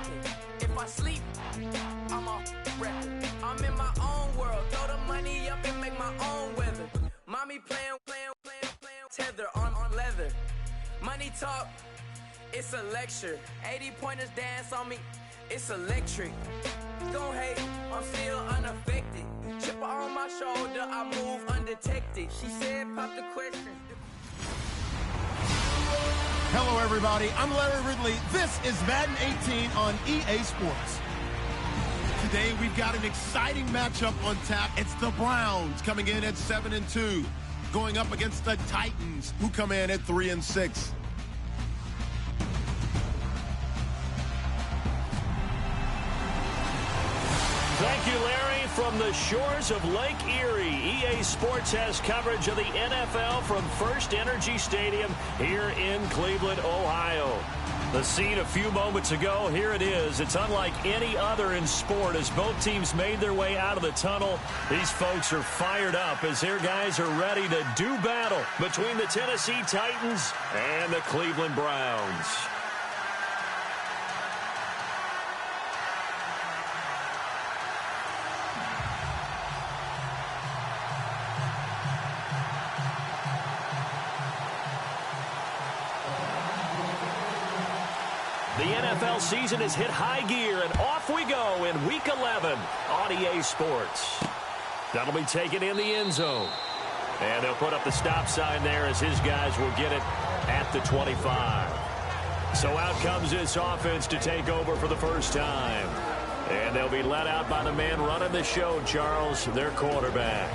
second. If I sleep, I'm a record. I'm in my own world. Throw the money up and make my own weather. Mommy playing tether on leather. Money talk, it's a lecture. 80-pointers dance on me, it's electric. Don't hate, I'm still unaffected. Chipper on my shoulder, I move undetected. She said, pop the question. Hello, everybody. I'm Larry Ridley. This is Madden 18 on EA Sports. Today, we've got an exciting matchup on tap. It's the Browns coming in at 7-2, going up against the Titans, who come in at 3-6. Thank you, Larry. From the shores of Lake Erie, EA Sports has coverage of the NFL from First Energy Stadium here in Cleveland, Ohio. The scene a few moments ago, here it is. It's unlike any other in sport as both teams made their way out of the tunnel. These folks are fired up as their guys are ready to do battle between the Tennessee Titans and the Cleveland Browns. The NFL season has hit high gear, and off we go in Week 11 on EA Sports. That'll be taken in the end zone. And they'll put up the stop sign there as his guys will get it at the 25. So out comes this offense to take over for the first time. And they'll be let out by the man running the show, Charles, their quarterback.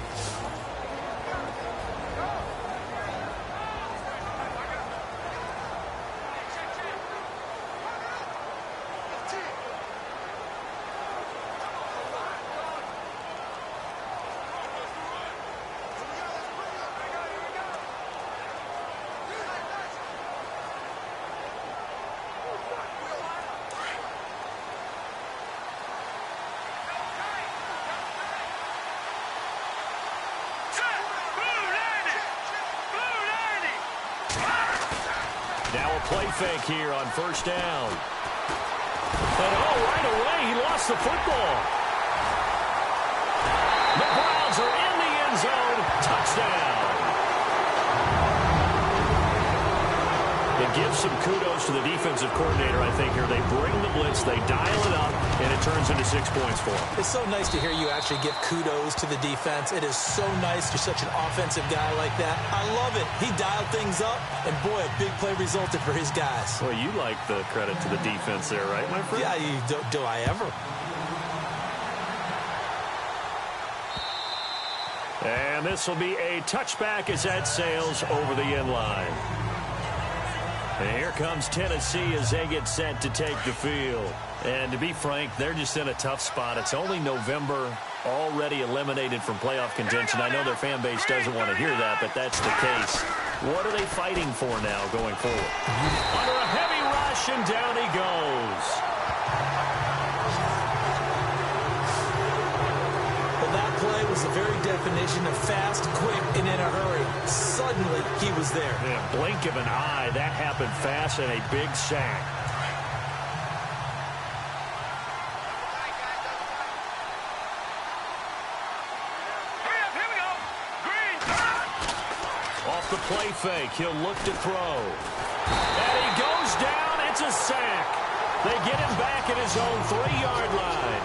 Now a play fake here on first down. And right away, he lost the football. The Browns are in the end zone. Touchdown. It gives some kudos to the defensive coordinator, I think, here. They bring the blitz, they dial it up, and it turns into 6 points for them. It's so nice to hear you actually give kudos to the defense. It is so nice. You're such an offensive guy like that. I love it. He dialed things up, and boy, a big play resulted for his guys. Well, you like the credit to the defense there, right, my friend? Yeah, do I ever? And this will be a touchback as that sails over the end line. And here comes Tennessee as they get set to take the field. And to be frank, they're just in a tough spot. It's only November, already eliminated from playoff contention. I know their fan base doesn't want to hear that, but that's the case. What are they fighting for now going forward? Under a heavy rush, and down he goes. Well, that play was the very definition of fast, quick, and in a hurry. Suddenly, he was there. In a blink of an eye, that happened fast and a big sack. Off the play fake, he'll look to throw. And he goes down, it's a sack. They get him back at his own 3-yard line.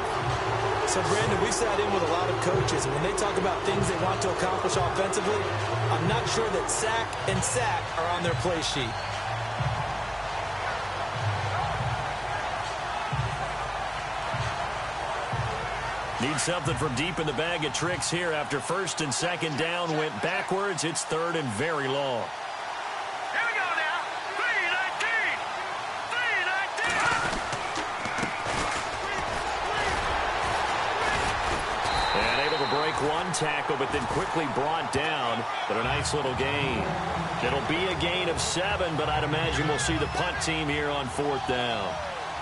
So, Brandon, we sat in with a lot of coaches, and when they talk about things they want to accomplish offensively, I'm not sure that sack and sack are on their play sheet. Need something from deep in the bag of tricks here after first and second down went backwards. It's third and very long. Here we go now. 3-19. 3-19. And able to break one tackle, but then quickly brought down. But a nice little gain. It'll be a gain of 7, but I'd imagine we'll see the punt team here on 4th down.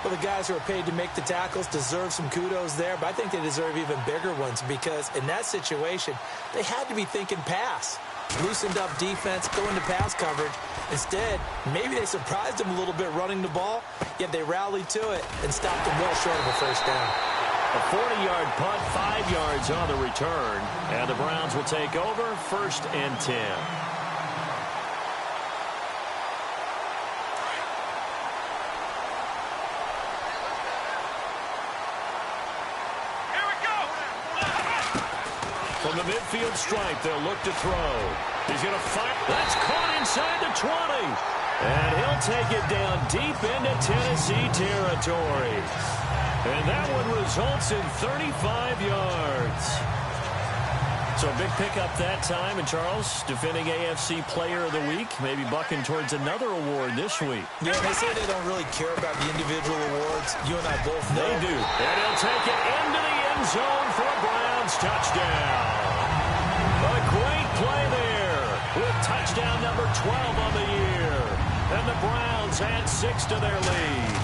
Well, the guys who are paid to make the tackles deserve some kudos there, but I think they deserve even bigger ones because in that situation, they had to be thinking pass. Loosened up defense, go into pass coverage. Instead, maybe they surprised him a little bit running the ball. yet they rallied to it and stopped them well short of a first down. A 40-yard punt, 5 yards on the return, and the Browns will take over 1st and 10. From the midfield stripe, they'll look to throw. He's going to fire. That's caught inside the 20. And he'll take it down deep into Tennessee territory. And that one results in 35 yards. So a big pickup that time. And Charles, defending AFC Player of the Week, maybe bucking towards another award this week. Yeah, they say they don't really care about the individual awards. You and I both know. They do. And he'll take it into the end zone for a Browns touchdown. A great play there with touchdown number 12 on the year. And the Browns add 6 to their lead.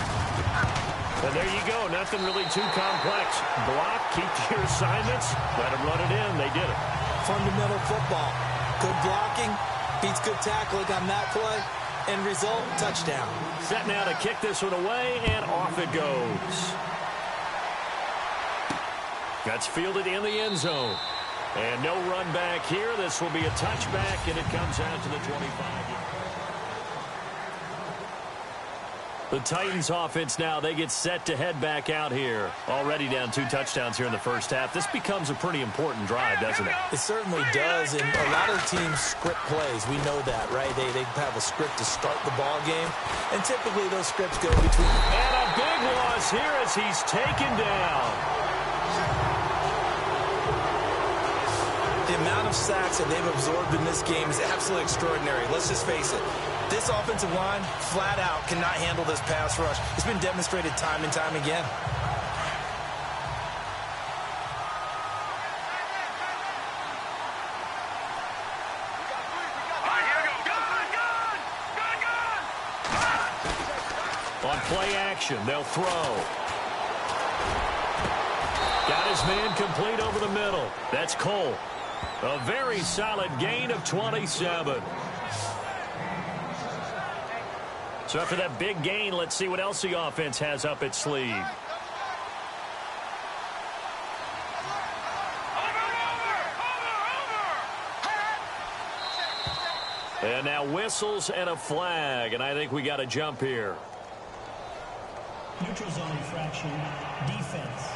And there you go. Nothing really too complex. Block, keep to your assignments, let them run it in. They did it. Fundamental football. Good blocking, beats good tackling on that play. End result, touchdown. Set now to kick this one away, and off it goes. That's fielded in the end zone. And no run back here. This will be a touchback, and it comes out to the 25-yard. The Titans offense now, they get set to head back out here. Already down 2 touchdowns here in the first half. This becomes a pretty important drive, doesn't it? It certainly does, and a lot of teams script plays. We know that, right? They have a script to start the ball game, and typically those scripts go between. And a big loss here as he's taken down. The amount of sacks that they've absorbed in this game is absolutely extraordinary. Let's just face it. This offensive line, flat out, cannot handle this pass rush. It's been demonstrated time and time again. On play action, they'll throw. Got his man complete over the middle. That's Cole. A very solid gain of 27. So after that big gain, let's see what else the offense has up its sleeve. And now whistles and a flag, and I think we got a jump here. Neutral zone infraction, defense.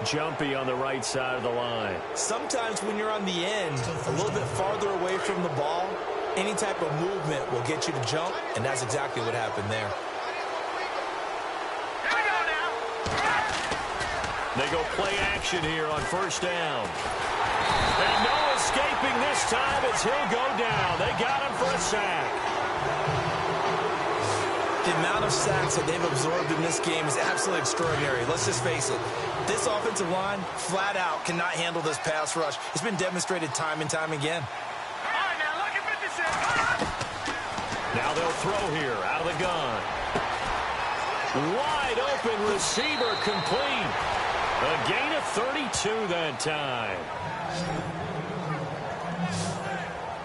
Jumpy on the right side of the line. Sometimes when you're on the end, a little bit farther away from the ball, any type of movement will get you to jump, and that's exactly what happened there. They go play action here on first down. And no escaping this time as he'll go down. They got him for a sack. The amount of sacks that they've absorbed in this game is absolutely extraordinary. Let's just face it. This offensive line, flat out, cannot handle this pass rush. It's been demonstrated time and time again. All right, now look at 56. Now they'll throw here out of the gun. Wide open receiver complete. A gain of 32 that time.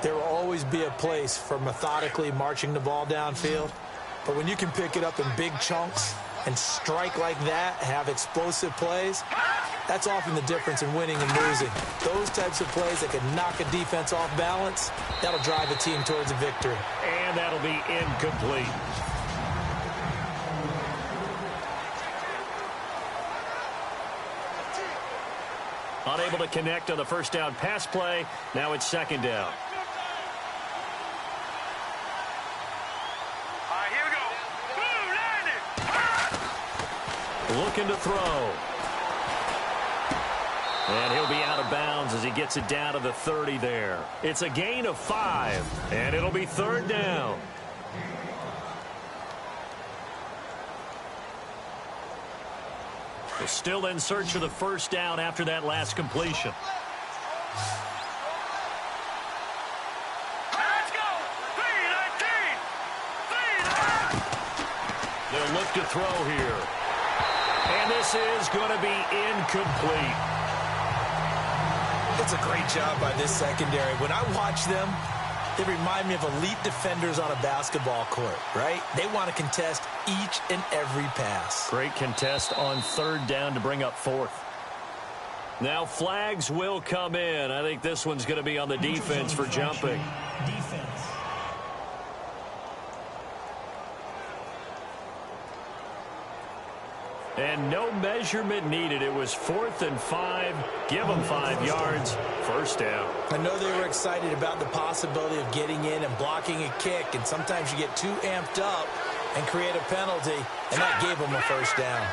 There will always be a place for methodically marching the ball downfield. But when you can pick it up in big chunks and strike like that, have explosive plays, that's often the difference in winning and losing. Those types of plays that can knock a defense off balance, that'll drive a team towards a victory. And that'll be incomplete. Unable to connect on the first down pass play. Now it's second down. All right, here we go. Boom, landed. Looking to throw. And he'll be out of bounds as he gets it down to the 30 there. It's a gain of 5, and it'll be third down. They're still in search of the first down after that last completion. Let's go. 3-19. They'll look to throw here. And this is going to be incomplete. It's a great job by this secondary. When I watch them, They remind me of elite defenders on a basketball court, right? They want to contest each and every pass. Great contest on third down to bring up fourth. Now flags will come in. I think this one's going to be on the defense for jumping. Defense. And no measurement needed. It was 4th and 5. Give them 5 yards. First down. I know they were excited about the possibility of getting in and blocking a kick, and sometimes you get too amped up and create a penalty, and that gave them a first down.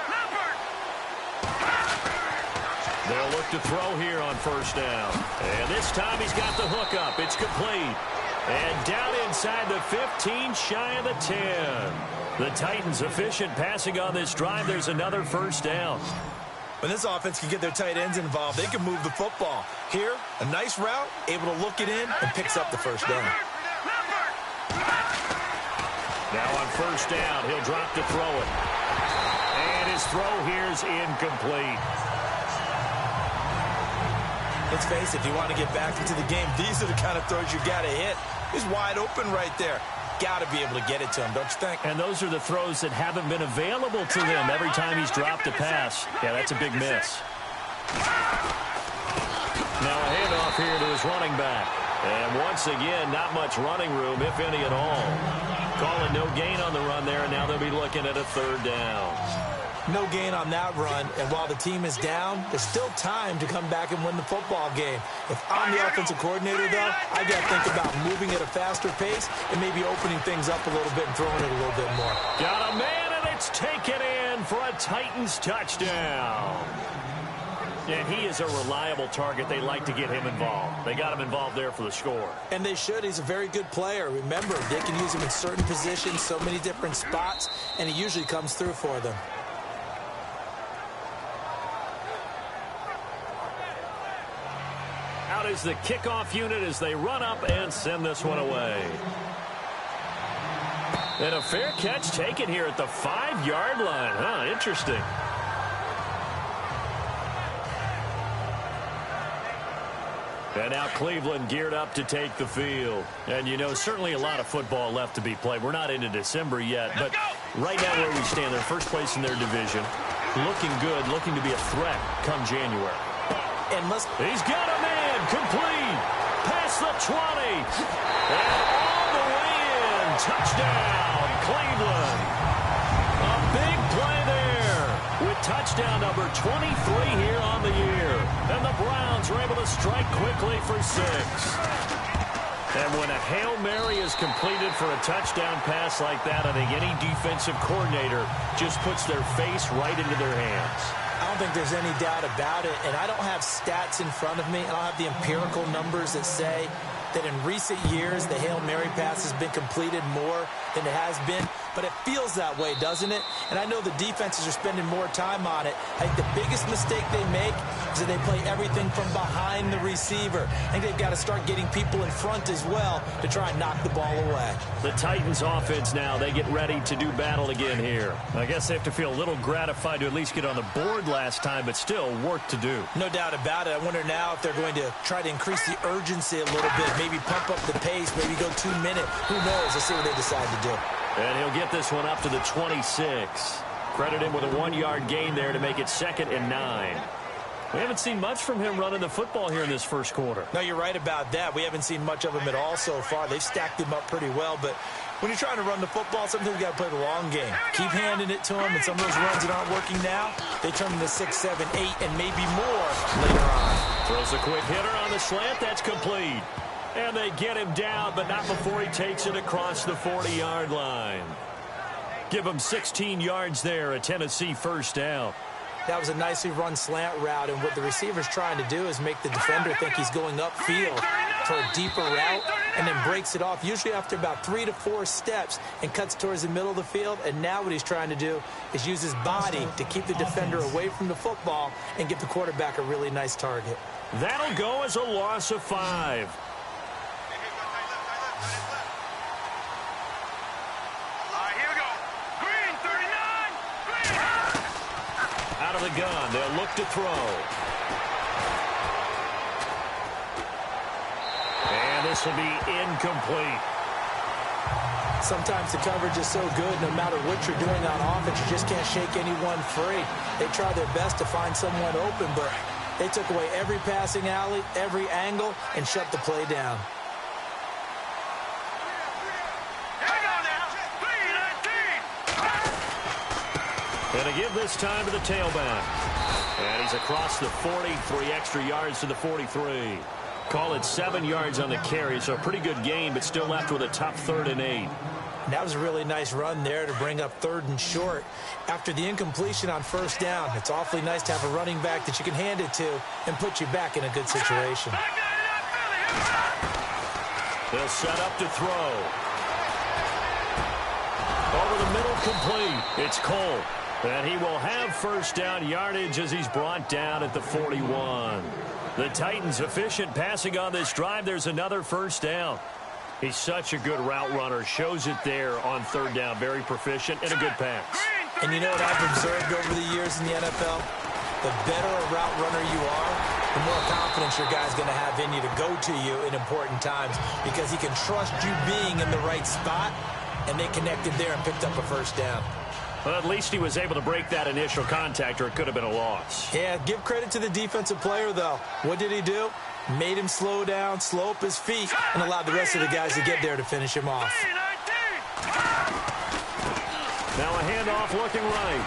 They'll look to throw here on first down. And this time he's got the hook up. It's complete. And down inside the 15, shy of the 10. The Titans efficient passing on this drive. There's another first down. When this offense can get their tight ends involved, they can move the football. Here, a nice route, able to look it in, and picks up the first down. Now on first down, he'll drop to throw it. And his throw here's incomplete. Let's face it, if you want to get back into the game, these are the kind of throws you got to hit. He's wide open right there. Got to be able to get it to him, don't you think? And those are the throws that haven't been available to him every time he's dropped a pass. Yeah, that's a big miss. Now a handoff here to his running back. And once again, not much running room, if any at all. Calling no gain on the run there, and now they'll be looking at a third down. No gain on that run, and while the team is down, there's still time to come back and win the football game. If I'm the offensive coordinator, though, I got to think about moving at a faster pace and maybe opening things up a little bit and throwing it a little bit more. Got a man, and it's taken in for a Titans touchdown. And he is a reliable target. They like to get him involved. They got him involved there for the score. And they should. He's a very good player. Remember, they can use him in certain positions, so many different spots, and he usually comes through for them. Out is the kickoff unit as they run up and send this one away. And a fair catch taken here at the 5-yard line. Huh, interesting. And now Cleveland geared up to take the field. And, you know, certainly a lot of football left to be played. We're not into December yet, but right now where we stand, they're first place in their division. Looking good, looking to be a threat come January. And he's got a man complete past the 20 and all the way in. Touchdown, Cleveland. A big play there with touchdown number 23 here on the year. And the Browns are able to strike quickly for 6. And when a Hail Mary is completed for a touchdown pass like that, I think any defensive coordinator just puts their face right into their hands. I don't think there's any doubt about it, and I don't have stats in front of me. I don't have the empirical numbers that say that in recent years the Hail Mary pass has been completed more than it has been, but it feels that way, doesn't it? And I know the defenses are spending more time on it. I think the biggest mistake they make is that they play everything from behind the receiver. I think they've got to start getting people in front as well to try and knock the ball away. The Titans offense now, they get ready to do battle again here. I guess they have to feel a little gratified to at least get on the board last time, but still work to do. No doubt about it. I wonder now if they're going to try to increase the urgency a little bit, maybe pump up the pace, maybe go 2 minute. Who knows? Let's see what they decide to do. And he'll get this one up to the 26. Credit him with a 1-yard gain there to make it 2nd and 9. We haven't seen much from him running the football here in this first quarter. No, you're right about that. We haven't seen much of him at all so far. They've stacked him up pretty well, but when you're trying to run the football, sometimes you got to play the long game. Keep handing it to him, and some of those runs that aren't working now, they turn into 6, 7, 8, and maybe more later on. Throws a quick hitter on the slant. That's complete. And they get him down, but not before he takes it across the 40-yard line. Give him 16 yards there, a Tennessee first down. That was a nicely run slant route, and what the receiver's trying to do is make the defender think he's going upfield for a deeper route, and then breaks it off, usually after about 3 to 4 steps, and cuts towards the middle of the field. And now what he's trying to do is use his body to keep the defender away from the football and give the quarterback a really nice target. That'll go as a loss of 5. Out of the gun, they'll look to throw. And this will be incomplete. Sometimes the coverage is so good, no matter what you're doing on offense, you just can't shake anyone free. They try their best to find someone open, but they took away every passing alley, every angle, and shut the play down. And to give this time to the tailback. And he's across the 40, 3 extra yards to the 43. Call it 7 yards on the carry, so a pretty good game, but still left with a tough 3rd and 8. And that was a really nice run there to bring up 3rd and short. After the incompletion on 1st down, it's awfully nice to have a running back that you can hand it to and put you back in a good situation. They'll set up to throw. Over the middle, complete. It's Cole. And he will have 1st down yardage as he's brought down at the 41. The Titans efficient passing on this drive. There's another 1st down. He's such a good route runner. Shows it there on 3rd down. Very proficient and a good pass. And you know what I've observed over the years in the NFL? The better a route runner you are, the more confidence your guy's going to have in you to go to you in important times because he can trust you being in the right spot, and they connected there and picked up a 1st down. Well, at least he was able to break that initial contact, or it could have been a loss. Yeah, give credit to the defensive player, though. What did he do? Made him slow down, slow up his feet, and allowed the rest of the guys to get there to finish him off. Now a handoff looking right.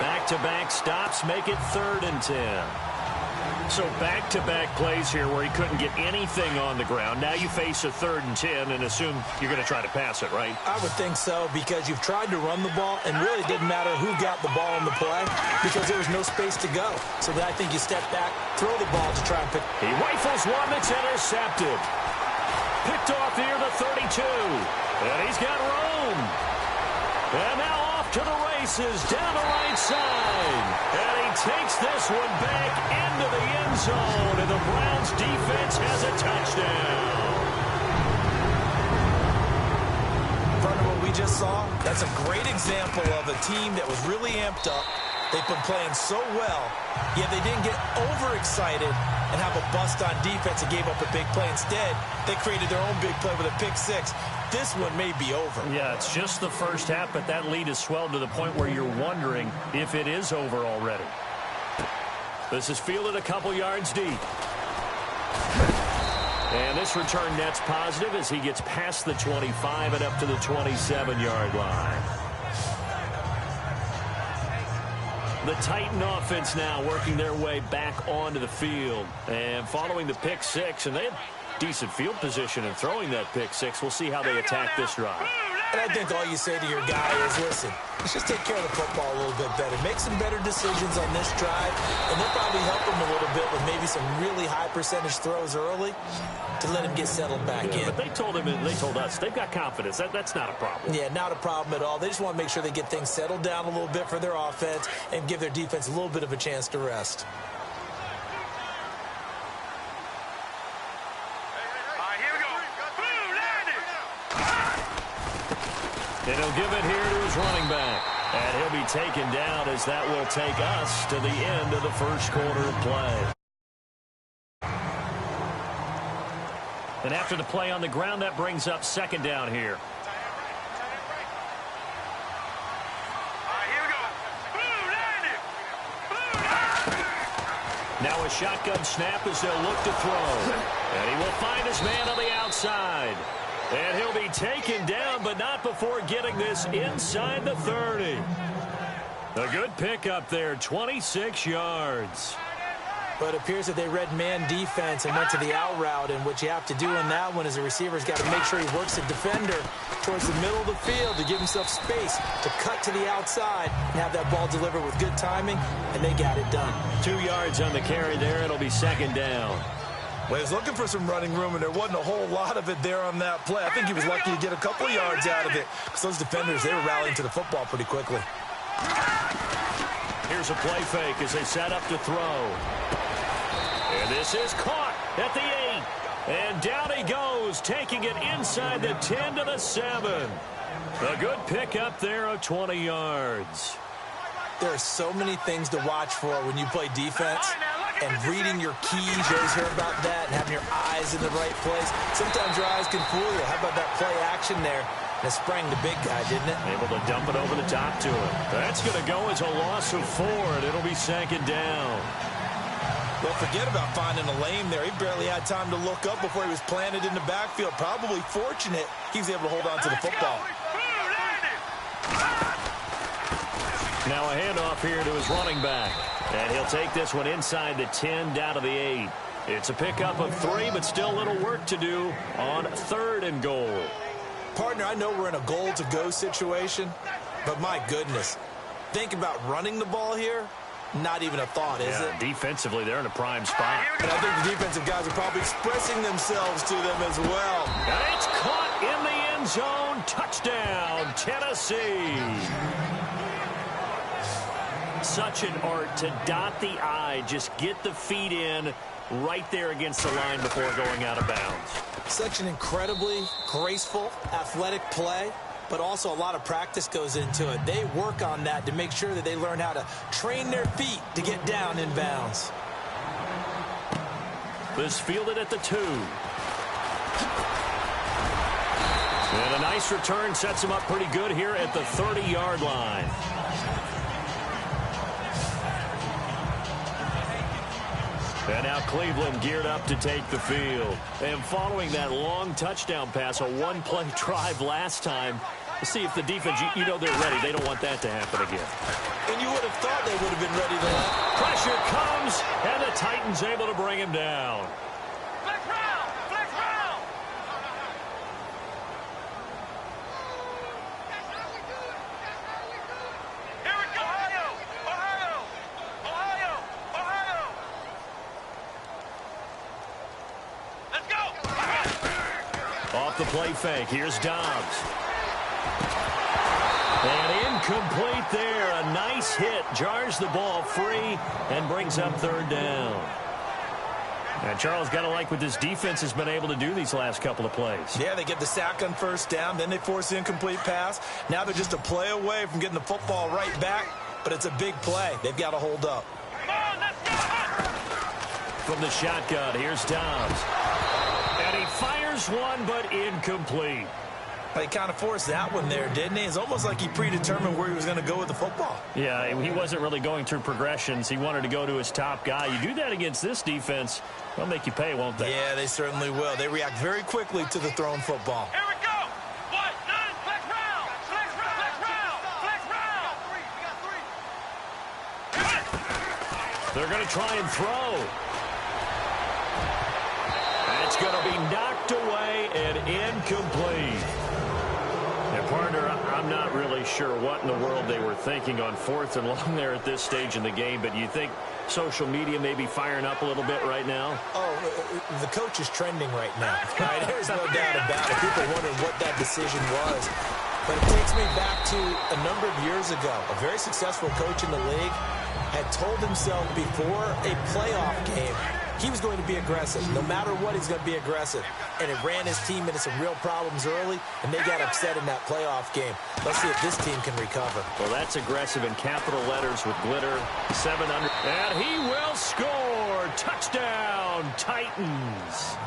Back-to-back stops make it 3rd and 10. So back-to-back plays here where he couldn't get anything on the ground. Now you face a 3rd and 10 and assume you're going to try to pass it, right? I would think so because you've tried to run the ball and really didn't matter who got the ball in the play because there was no space to go. So then I think you step back, throw the ball to try and pick. He rifles one that's intercepted. Picked off near the 32. And he's got room. And now off to the races down the right side. And he takes this one back into the end zone. And the Browns defense has a touchdown. Part of what we just saw, that's a great example of a team that was really amped up. They've been playing so well, yet they didn't get overexcited and have a bust on defense and gave up a big play. Instead, they created their own big play with a pick 6. This one may be over. Yeah, it's just the first half, but that lead has swelled to the point where you're wondering if it is over already. This is fielded a couple yards deep. And this return net's positive as he gets past the 25 and up to the 27-yard line. The Titan offense now working their way back onto the field. And following the pick 6, and they have decent field position in throwing that pick 6. We'll see how they attack this drive. And I think all you say to your guy is, listen, let's just take care of the football a little bit better. Make some better decisions on this drive, and they'll probably help him a little bit with maybe some really high percentage throws early to let him get settled back in. But they told him, and they told us, they've got confidence. That's not a problem. Yeah, not a problem at all. They just want to make sure they get things settled down a little bit for their offense and give their defense a little bit of a chance to rest. And he'll give it here to his running back. And he'll be taken down as that will take us to the end of the first quarter of play. And after the play on the ground, that brings up 2nd down here. Now a shotgun snap as they'll look to throw. And he will find his man on the outside. And he'll be taken down, but not before getting this inside the 30. A good pickup there, 26 yards. But it appears that they read man defense and went to the out route, and what you have to do in that one is the receiver's got to make sure he works the defender towards the middle of the field to give himself space to cut to the outside and have that ball delivered with good timing, and they got it done. 2 yards on the carry there. It'll be 2nd down. Well, he was looking for some running room, and there wasn't a whole lot of it there on that play. I think he was lucky to get a couple of yards out of it because those defenders, they were rallying to the football pretty quickly. Here's a play fake as they set up to throw. And this is caught at the 8. And down he goes, taking it inside the 10 to the 7. A good pickup there of 20 yards. There are so many things to watch for when you play defense. and reading your keys. You always hear about that, and having your eyes in the right place. Sometimes your eyes can fool you. How about that play action there? And it sprang the big guy, didn't it? Able to dump it over the top to him. That's going to go as a loss of 4, and it'll be second down. Well, forget about finding a lane there. He barely had time to look up before he was planted in the backfield. Probably fortunate he was able to hold on to the football. Now a handoff here to his running back. And he'll take this one inside the 10 down to the 8. It's a pickup of 3, but still a little work to do on 3rd and goal. Partner, I know we're in a goal-to-go situation, but my goodness, think about running the ball here. Not even a thought, is it? Defensively, they're in a prime spot. And I think the defensive guys are probably expressing themselves to them as well. And it's caught in the end zone. Touchdown, Tennessee. Such an art to dot the I, just get the feet in right there against the line before going out of bounds. Such an incredibly graceful, athletic play, but also a lot of practice goes into it. They work on that to make sure that they learn how to train their feet to get down in bounds. This fielded at the 2. And a nice return sets him up pretty good here at the 30-yard line. And now Cleveland geared up to take the field. And following that long touchdown pass, a one-play drive last time, to see if the defense, you know they're ready. They don't want that to happen again. And you would have thought they would have been ready to that. Pressure comes, and the Titans able to bring him down. Flex round! Flex round! Here we go! Ohio! Ohio! Ohio! Ohio! Let's go! Off the play fake, here's Dobbs. And incomplete there. A nice hit. Jars the ball free and brings up 3rd down. And Charles, got to like what this defense has been able to do these last couple of plays. Yeah, they get the sack on 1st down. Then they force the incomplete pass. Now they're just a play away from getting the football right back. But it's a big play. They've got to hold up. Come on, let's go! From the shotgun, here's Dobbs. And he fires one, but incomplete. He kind of forced that one there, didn't he? It's almost like he predetermined where he was going to go with the football. Yeah, he wasn't really going through progressions. He wanted to go to his top guy. You do that against this defense, they'll make you pay, won't they? Yeah, they certainly will. They react very quickly to the thrown football. Here we go! 1, 9, flex round! Flex round! Flex round! Flex round! We got 3. They're going to try and throw. It's going to be knocked away and incomplete. And partner, I'm not really sure what in the world they were thinking on 4th and long there at this stage in the game, but you think social media may be firing up a little bit right now? Oh, the coach is trending right now. Right? There's no doubt about it. People wondering what that decision was. But it takes me back to a number of years ago. A very successful coach in the league had told himself before a playoff game he was going to be aggressive. No matter what, he's going to be aggressive. And it ran his team into some real problems early, and they got upset in that playoff game. Let's see if this team can recover. Well, that's aggressive in capital letters with glitter. 7 under. And he will score. Touchdown, Titans.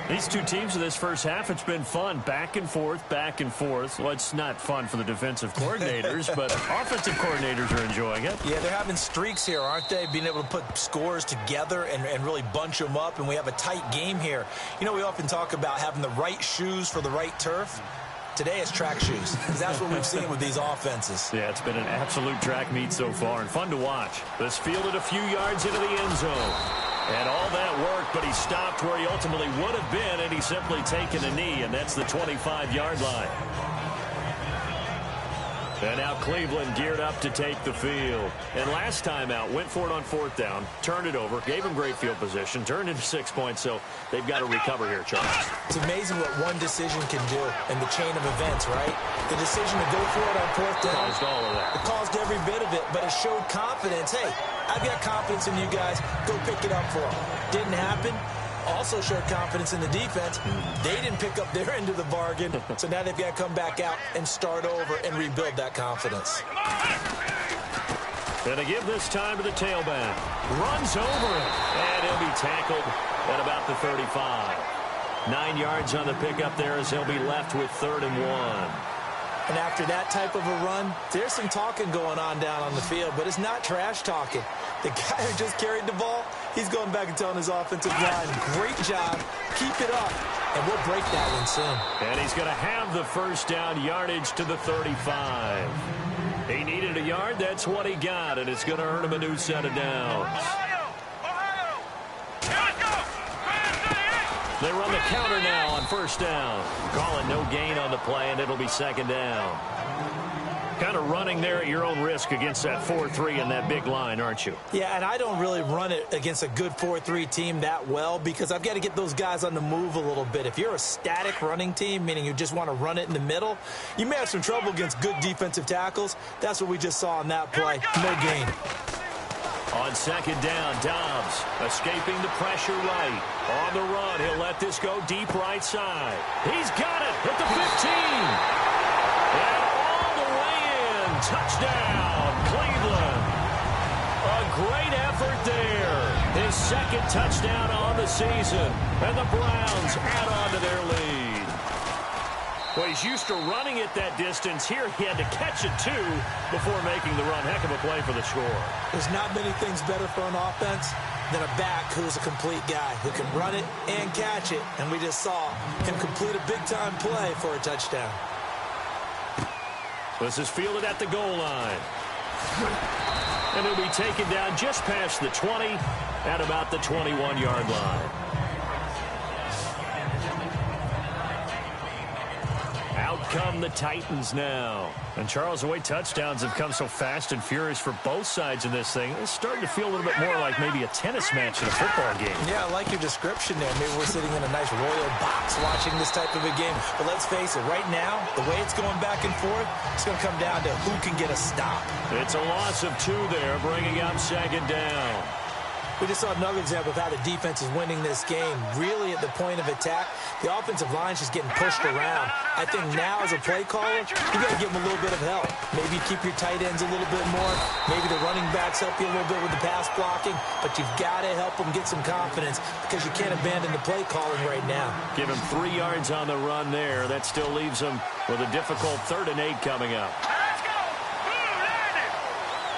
These two teams in this first half, it's been fun. Back and forth, back and forth. Well, it's not fun for the defensive coordinators, but offensive coordinators are enjoying it. Yeah, they're having streaks here, aren't they? Being able to put scores together and really bunch them up, and we have a tight game here. You know, we often talk about having the right shoes for the right turf. Today it's track shoes, because that's what we've seen with these offenses. Yeah, it's been an absolute track meet so far, and fun to watch. This fielded a few yards into the end zone. And all that worked, but he stopped where he ultimately would have been, and he's simply taken a knee, and that's the 25-yard line. And now Cleveland geared up to take the field. And last time out, went for it on 4th down, turned it over, gave him great field position, turned into 6 points, so they've got to recover here, Charles. It's amazing what one decision can do in the chain of events, right? The decision to go for it on 4th down. Caused all of that. It caused every bit of it, but it showed confidence. Hey, I've got confidence in you guys. Go pick it up for them. Didn't happen. Also showed confidence in the defense. They didn't pick up their end of the bargain, so now they've got to come back out and start over and rebuild that confidence. And to give this time to the tailback. Runs over it. And he'll be tackled at about the 35. 9 yards on the pickup there as he'll be left with 3rd and 1. And after that type of a run, there's some talking going on down on the field, but it's not trash talking. The guy who just carried the ball, he's going back and telling his offensive line, great job, keep it up, and we'll break that one soon. And he's going to have the first down, yardage to the 35. He needed a yard, that's what he got, and it's going to earn him a new set of downs. Ohio! Here we go! They run the counter now on first down. Calling no gain on the play, and it'll be 2nd down. Kind of running there at your own risk against that 4-3 and that big line, aren't you? Yeah, and I don't really run it against a good 4-3 team that well because I've got to get those guys on the move a little bit. If you're a static running team, meaning you just want to run it in the middle, you may have some trouble against good defensive tackles. That's what we just saw on that play. No gain. On 2nd down, Dobbs escaping the pressure right. On the run, he'll let this go deep right side. He's got it at the 15. And all the way in. Touchdown, Cleveland. A great effort there. His 2nd touchdown on the season. And the Browns add on to their lead. Well, he's used to running it that distance. Here he had to catch it, too, before making the run. Heck of a play for the score. There's not many things better for an offense than a back who's a complete guy who can run it and catch it. And we just saw him complete a big-time play for a touchdown. This is fielded at the goal line. And he'll be taken down just past the 20 at about the 21-yard line. Out come the Titans now. And Charles, the way touchdowns have come so fast and furious for both sides in this thing, it's starting to feel a little bit more like maybe a tennis match in a football game. Yeah, I like your description there. Maybe we're sitting in a nice royal box watching this type of a game. But let's face it, right now, the way it's going back and forth, it's going to come down to who can get a stop. It's a loss of 2 there, bringing up 2nd down. We just saw another example of how the defense is winning this game. Really at the point of attack, the offensive line's just getting pushed around. I think now as a play caller, you got to give them a little bit of help. Maybe keep your tight ends a little bit more. Maybe the running backs help you a little bit with the pass blocking. But you've got to help them get some confidence because you can't abandon the play calling right now. Give him 3 yards on the run there. That still leaves him with a difficult 3rd and 8 coming up. Let's go! Blue landing!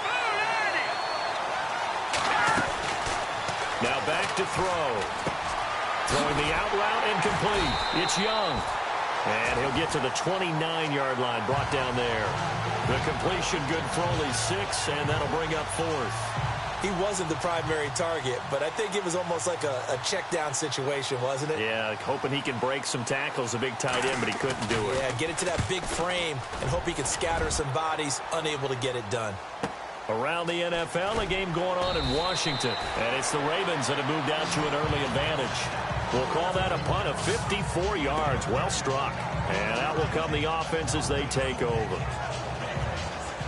Blue landing! Now back to throw. Throwing the out route incomplete. It's Young. And he'll get to the 29-yard line, brought down there. The completion good for only 6, and that'll bring up 4th. He wasn't the primary target, but I think it was almost like a check-down situation, wasn't it? Yeah, hoping he can break some tackles, a big tight end, but he couldn't do it. Yeah, get it to that big frame and hope he can scatter some bodies, unable to get it done. Around the NFL, a game going on in Washington. And it's the Ravens that have moved out to an early advantage. We'll call that a punt of 54 yards. Well struck. And out will come the offense as they take over.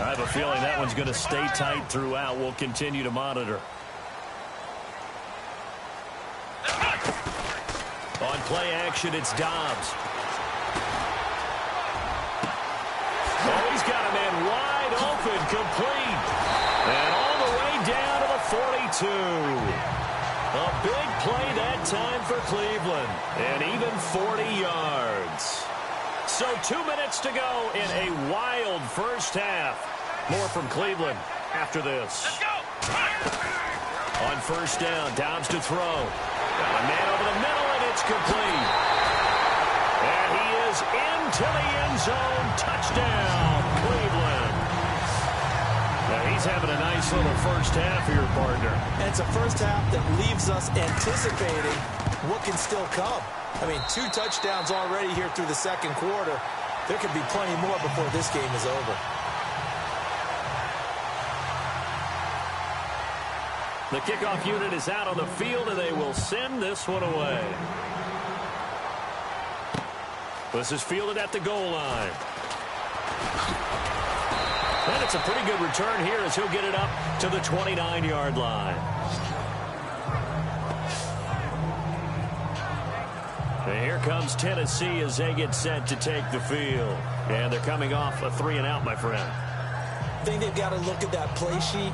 I have a feeling that one's going to stay tight throughout. We'll continue to monitor. On play action, it's Dobbs. Oh, he's got a man wide open, complete. And all the way down to the 42. A big play that time for Cleveland. And even 40 yards. So 2 minutes to go in a wild first half. More from Cleveland after this. Let's go! On first down, Dobbs to throw. Got a man over the middle, and it's complete. And he is into the end zone. Touchdown, Cleveland. Now he's having a nice little first half here, partner. And it's a first half that leaves us anticipating what can still come. I mean, 2 touchdowns already here through the second quarter. There could be plenty more before this game is over. The kickoff unit is out on the field, and they will send this one away. This is fielded at the goal line. And it's a pretty good return here as he'll get it up to the 29-yard line. And here comes Tennessee as they get set to take the field. And they're coming off a 3-and-out, my friend. I think they've got to look at that play sheet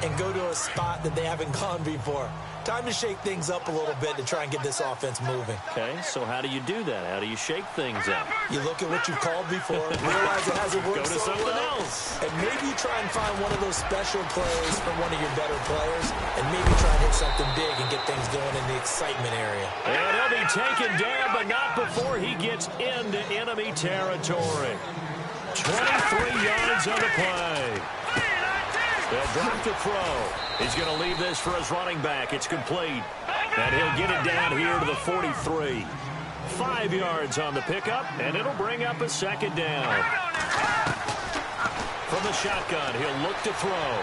and go to a spot that they haven't gone before. Time to shake things up a little bit to try and get this offense moving. Okay, so how do you do that? How do you shake things up? You look at what you've called before, realize it hasn't worked Go to so something well, else. and maybe you try and find one of those special plays from one of your better players, and maybe try and hit something big and get things going in the excitement area. And he'll be taken down, but not before he gets into enemy territory. 23 yards on the play. They'll drop to throw. He's going to leave this for his running back. It's complete. And he'll get it down here to the 43. 5 yards on the pickup, and it'll bring up a second down. From the shotgun, he'll look to throw.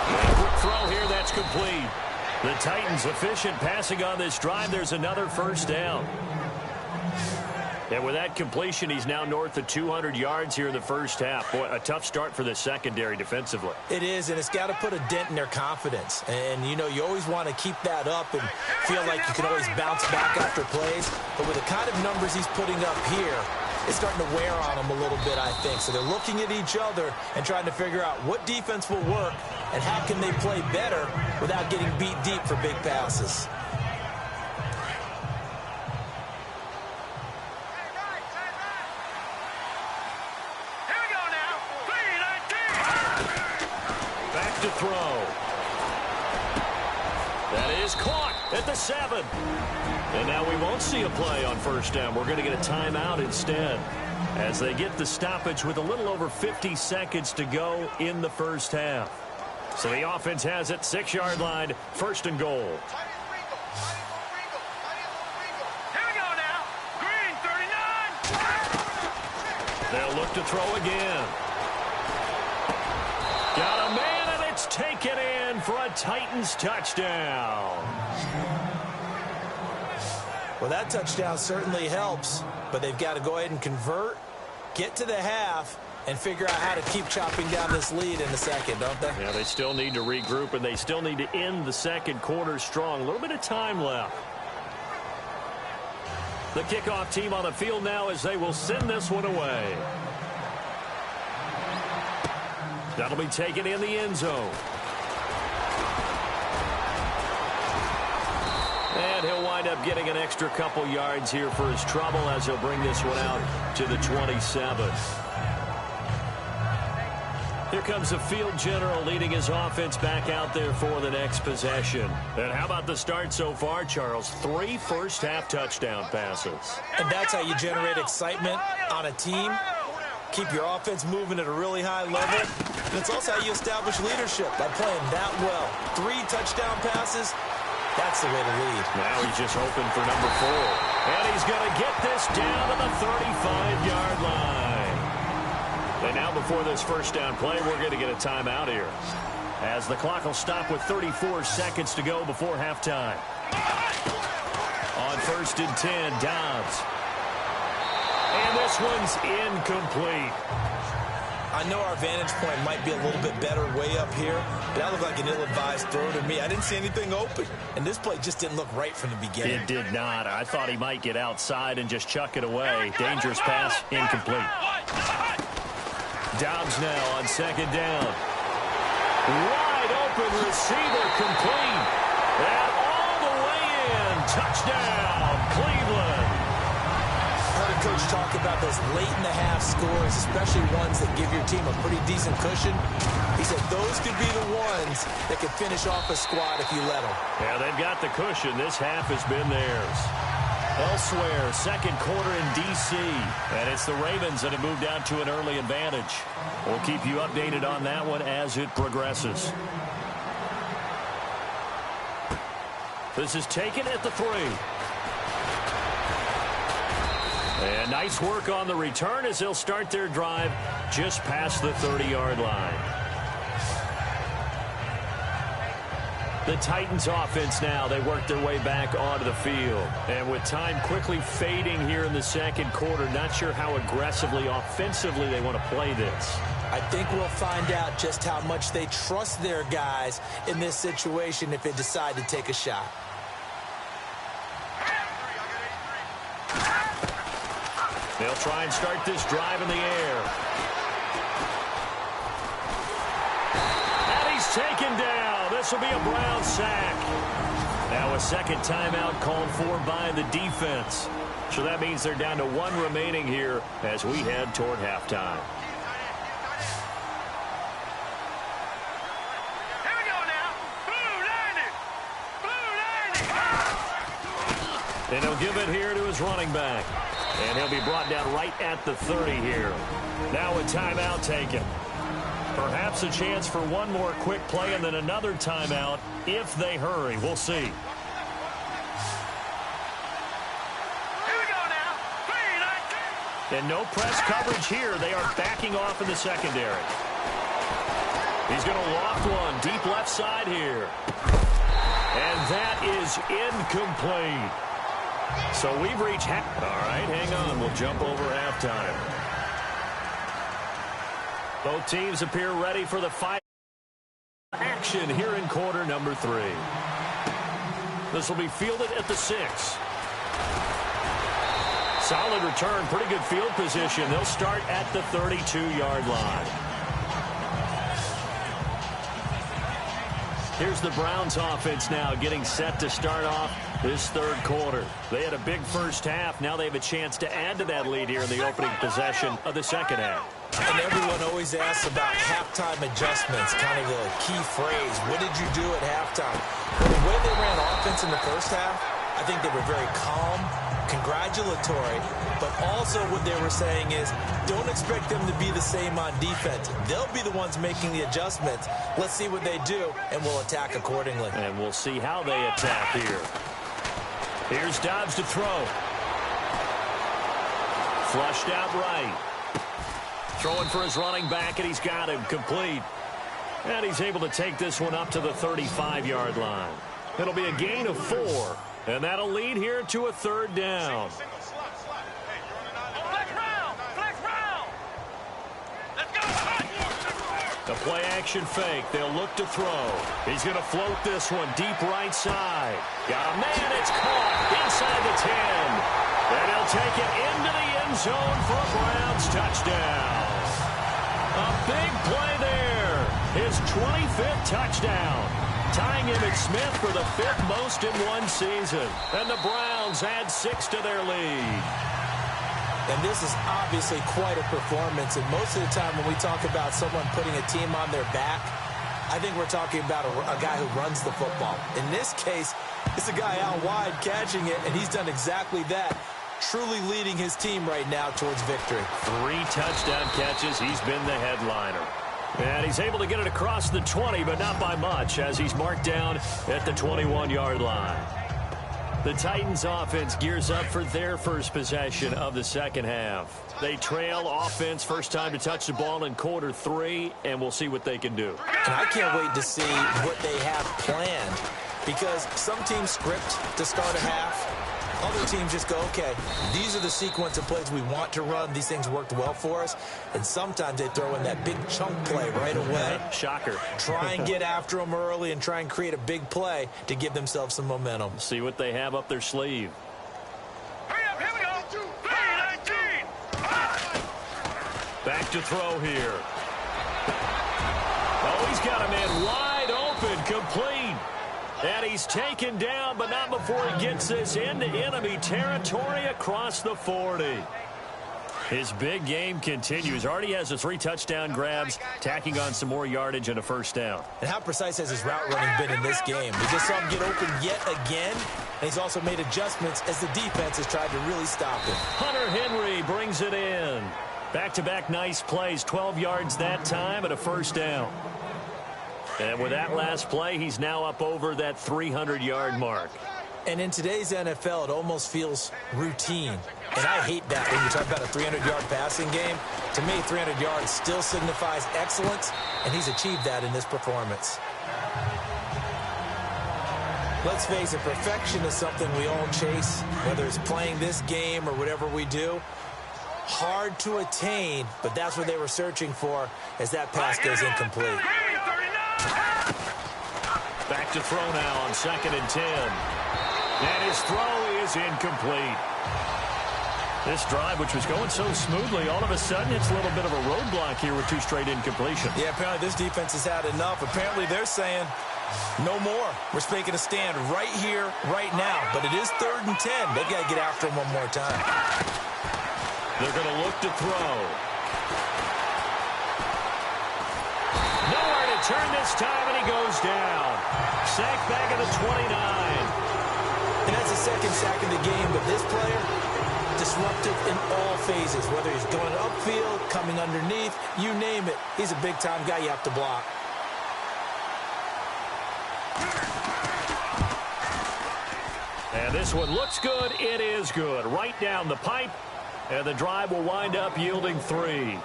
A quick throw here, that's complete. The Titans efficient passing on this drive. There's another first down. And with that completion, he's now north of 200 yards here in the first half. Boy, a tough start for the secondary defensively. It is, and it's got to put a dent in their confidence. And, you know, you always want to keep that up and feel like you can always bounce back after plays. But with the kind of numbers he's putting up here, it's starting to wear on them a little bit, I think. So they're looking at each other and trying to figure out what defense will work and how can they play better without getting beat deep for big passes. To throw. That is caught at the 7. And now we won't see a play on first down. We're going to get a timeout instead as they get the stoppage with a little over 50 seconds to go in the first half. So the offense has it, 6-yard line, first and goal. Here we go now. Green 39. They'll look to throw again. Got a man, and it's taken in for a Titans touchdown. Well, that touchdown certainly helps, but they've got to go ahead and convert, get to the half, and figure out how to keep chopping down this lead in the second, don't they? Yeah, they still need to regroup, and they still need to end the second quarter strong. A little bit of time left. The kickoff team on the field now as they will send this one away. That'll be taken in the end zone. And he'll wind up getting an extra couple yards here for his trouble as he'll bring this one out to the 27. Here comes the field general leading his offense back out there for the next possession. And how about the start so far, Charles? 3 first-half touchdown passes. And that's how you generate excitement on a team. Keep your offense moving at a really high level. And it's also how you establish leadership by playing that well. 3 touchdown passes, that's the way to lead. Now he's just hoping for number 4. And he's going to get this down to the 35-yard line. And now before this first down play, we're going to get a timeout here, as the clock will stop with 34 seconds to go before halftime. On 1st and 10, Dobbs. And this one's incomplete. I know our vantage point might be a little bit better way up here, but that looked like an ill-advised throw to me. I didn't see anything open, and this play just didn't look right from the beginning. It did not. I thought he might get outside and just chuck it away. Dangerous pass, incomplete. Dobbs now on 2nd down. Wide open receiver, complete. And all the way in. Touchdown, Cleveland. Heard a coach talk about those late-in-the-half scores, especially ones that give your team a pretty decent cushion. He said those could be the ones that could finish off a squad if you let them. Yeah, they've got the cushion. This half has been theirs. Elsewhere, second quarter in D.C., and it's the Ravens that have moved out to an early advantage. We'll keep you updated on that one as it progresses. This is taken at the 3. And nice work on the return as they'll start their drive just past the 30-yard line. The Titans offense now, they work their way back onto the field. And with time quickly fading here in the second quarter, not sure how aggressively, offensively they want to play this. I think we'll find out just how much they trust their guys in this situation if they decide to take a shot. They'll try and start this drive in the air. He's taken down. This will be a Brown sack. Now a second timeout called for by the defense. So that means they're down to one remaining here as we head toward halftime. Here we go now. Blue 90. And he'll give it here to his running back. And he'll be brought down right at the 30 here. Now a timeout taken. Perhaps a chance for one more quick play and then another timeout if they hurry. We'll see. And no press coverage here. They are backing off in the secondary. He's going to loft one deep left side here. And that is incomplete. So we've reached half. All right, hang on. We'll jump over halftime. Both teams appear ready for the fight. Action here in quarter number 3. This will be fielded at the 6. Solid return, pretty good field position. They'll start at the 32-yard line. Here's the Browns offense now getting set to start off this third quarter. They had a big first half. Now they have a chance to add to that lead here in the opening possession of the second half. And everyone always asks about halftime adjustments, kind of the key phrase. What did you do at halftime? Well, the way they ran offense in the first half, I think they were very calm, congratulatory, but also what they were saying is don't expect them to be the same on defense. They'll be the ones making the adjustments. Let's see what they do, and we'll attack accordingly. And we'll see how they attack here. Here's Dobbs to throw. Flushed out right. Throwing for his running back, and he's got him complete. And he's able to take this one up to the 35-yard line. It'll be a gain of 4. And that'll lead here to a third down. Flex round. Let's go. The play action fake. They'll look to throw. He's going to float this one deep right side. Got a man. It's caught inside the 10. And he'll take it into the end zone for a Browns touchdown. A big play there. His 25th touchdown. Tying Emmitt Smith for the 5th most in one season. And the Browns add 6 to their lead. And this is obviously quite a performance. And most of the time when we talk about someone putting a team on their back, I think we're talking about a guy who runs the football. In this case, it's a guy out wide catching it, and he's done exactly that. Truly leading his team right now towards victory. 3 touchdown catches. He's been the headliner. And he's able to get it across the 20, but not by much, as he's marked down at the 21-yard line. The Titans offense gears up for their first possession of the second half. They trail offense, first time to touch the ball in quarter 3, and we'll see what they can do. And I can't wait to see what they have planned, because some teams script to start a half. Other teams just go, okay, these are the sequence of plays we want to run. These things worked well for us. And sometimes they throw in that big chunk play right away. Shocker. Try and get after them early and try and create a big play to give themselves some momentum. See what they have up their sleeve. Hurry up, here we go. 3-19. Back to throw here. Oh, he's got a man wide open, complete. And he's taken down, but not before he gets this into enemy territory across the 40. His big game continues. Already has the 3 touchdown grabs, tacking on some more yardage and a first down. And how precise has his route running been in this game? We just saw him get open yet again, and he's also made adjustments as the defense has tried to really stop him. Hunter Henry brings it in. Back-to-back nice plays, 12 yards that time and a first down. And with that last play, he's now up over that 300-yard mark. And in today's NFL, it almost feels routine. And I hate that when you talk about a 300-yard passing game. To me, 300 yards still signifies excellence, and he's achieved that in this performance. Let's face it, perfection is something we all chase, whether it's playing this game or whatever we do. Hard to attain, but that's what they were searching for as that pass goes incomplete. Back to throw now on 2nd and 10. And his throw is incomplete. This drive, which was going so smoothly, all of a sudden it's a little bit of a roadblock here with 2 straight incompletions. Yeah, apparently this defense has had enough. Apparently they're saying, no more. We're making a stand right here, right now. But it is 3rd and 10. They've got to get after him one more time. They're going to look to throw. Nowhere to turn this time, and he goes down. Sack back at the 29. And that's the 2nd sack of the game, but this player, disruptive in all phases, whether he's going upfield, coming underneath, you name it. He's a big-time guy you have to block. And this one looks good. It is good. Right down the pipe. And the drive will wind up yielding 3.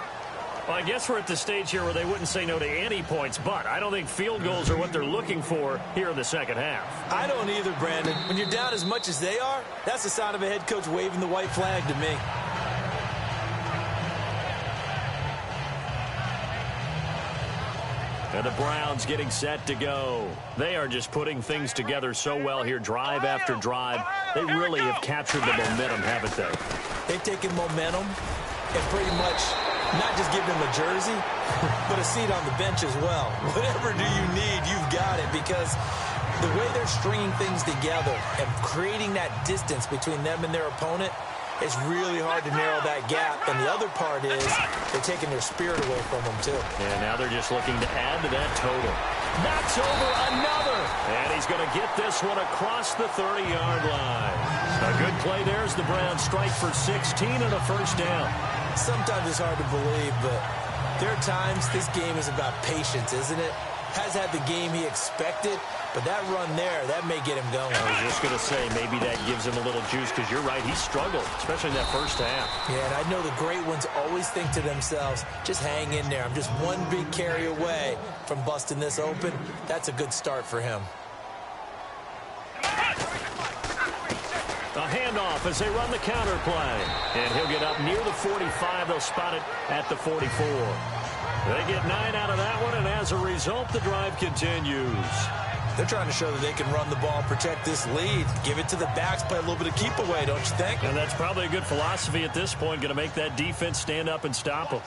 Well, I guess we're at the stage here where they wouldn't say no to any points, but I don't think field goals are what they're looking for here in the second half. I don't either, Brandon. When you're down as much as they are, that's the sign of a head coach waving the white flag to me. And the Browns getting set to go. They are just putting things together so well here, drive after drive. They really have captured the momentum, haven't they? They've taken momentum and pretty much not just given them a jersey, but a seat on the bench as well. Whatever do you need, you've got it, because the way they're stringing things together and creating that distance between them and their opponent, it's really hard to narrow that gap. And the other part is they're taking their spirit away from them, too. And now they're just looking to add to that total. Knocks over another. And he's going to get this one across the 30-yard line. A good play there as the Browns strike for 16 and a first down. Sometimes it's hard to believe, but there are times this game is about patience, isn't it? Has had the game he expected, but that run there, that may get him going. I was just going to say, maybe that gives him a little juice, because you're right, he struggled, especially in that first half. Yeah, and I know the great ones always think to themselves, just hang in there. I'm just one big carry away from busting this open. That's a good start for him. A handoff as they run the counter play. And he'll get up near the 45. They'll spot it at the 44. They get 9 out of that one, and as a result, the drive continues. They're trying to show that they can run the ball, protect this lead, give it to the backs, play a little bit of keep away, don't you think? And that's probably a good philosophy at this point, going to make that defense stand up and stop them.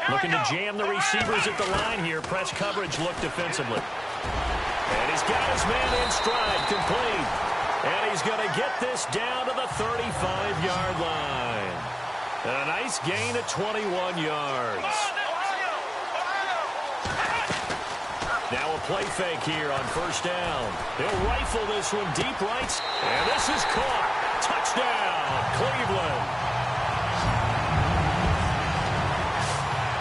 Looking to jam the receivers at the line here. Press coverage look defensively. And he's got his man in stride, complete. And he's going to get this down to the 35-yard line. A nice gain of 21 yards. Now a play fake here on first down. He'll rifle this one deep right. And this is caught. Touchdown, Cleveland.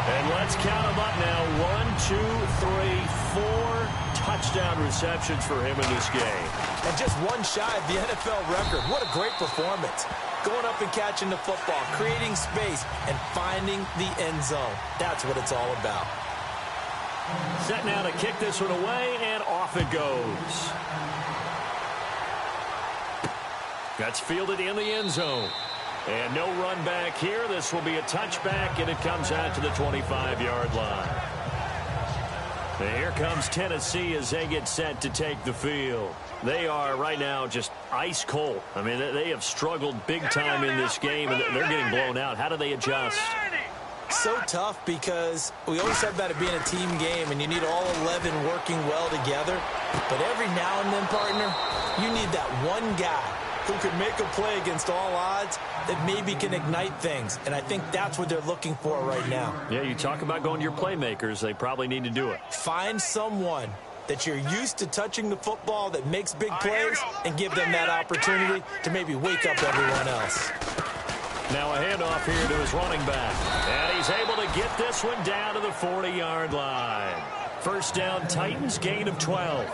And let's count them up now. 1, 2, 3, 4 touchdown receptions for him in this game. And just one shy of the NFL record. What a great performance. Going up and catching the football, creating space, and finding the end zone. That's what it's all about. Set now to kick this one away, and off it goes. That's fielded in the end zone. And no run back here. This will be a touchback, and it comes out to the 25-yard line. And here comes Tennessee as they get set to take the field. They are right now just ice cold. I mean, they have struggled big time in this game, and they're getting blown out. How do they adjust? So tough, because we always said about it being a team game, and you need all 11 working well together. But every now and then, partner, you need that one guy who can make a play against all odds that maybe can ignite things. And I think that's what they're looking for right now. Yeah, you talk about going to your playmakers. They probably need to do it. Find someone that you're used to touching the football that makes big plays and give them that opportunity to maybe wake up everyone else. Now a handoff here to his running back. And he's able to get this one down to the 40-yard line. First down, Titans, gain of 12.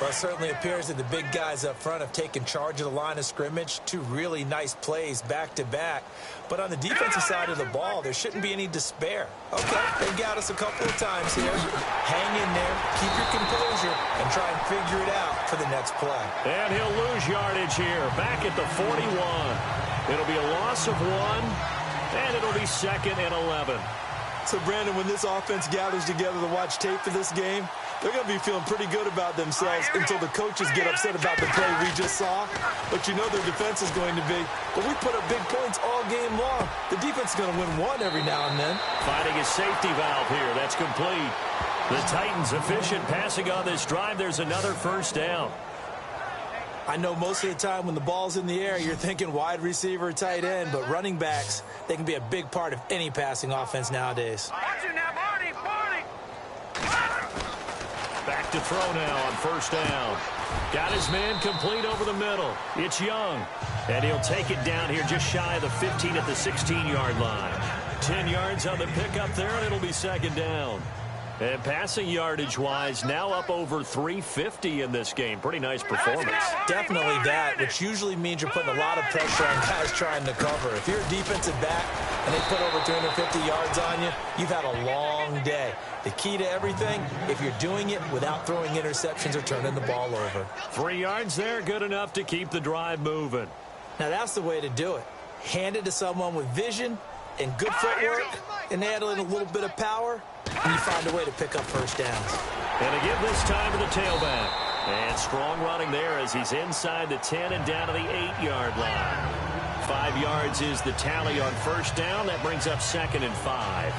Well, it certainly appears that the big guys up front have taken charge of the line of scrimmage. 2 really nice plays back-to-back. But on the defensive side of the ball, there shouldn't be any despair. Okay, they got us a couple of times here. Hang in there, keep your composure, and try and figure it out for the next play. And he'll lose yardage here, back at the 41. It'll be a loss of 1, and it'll be 2nd and 11. So, Brandon, when this offense gathers together to watch tape for this game, They're going to be feeling pretty good about themselves until the coaches get upset about the play we just saw. But you know their defense is going to be. But we put up big points all game long. The defense is going to win one every now and then. Finding a safety valve here. That's complete. The Titans efficient passing on this drive. There's another first down. I know most of the time when the ball's in the air, you're thinking wide receiver, tight end, but running backs, they can be a big part of any passing offense nowadays. Watch it now, Barney, Barney. Back to throw now on first down. Got his man complete over the middle. It's Young. And he'll take it down here just shy of the 15 at the 16-yard line. 10 yards on the pickup there, and it'll be second down. And passing yardage-wise, now up over 350 in this game. Pretty nice performance. Definitely that, which usually means you're putting a lot of pressure on guys trying to cover. If you're a defensive back and they put over 250 yards on you, you've had a long day. The key to everything, if you're doing it without throwing interceptions or turning the ball over. 3 yards there, good enough to keep the drive moving. Now that's the way to do it. Hand it to someone with vision and good footwork and add in a little bit of power, and you find a way to pick up first downs. And to give this time to the tailback. And strong running there as he's inside the 10 and down to the 8-yard line. 5 yards is the tally on first down. That brings up 2nd and 5.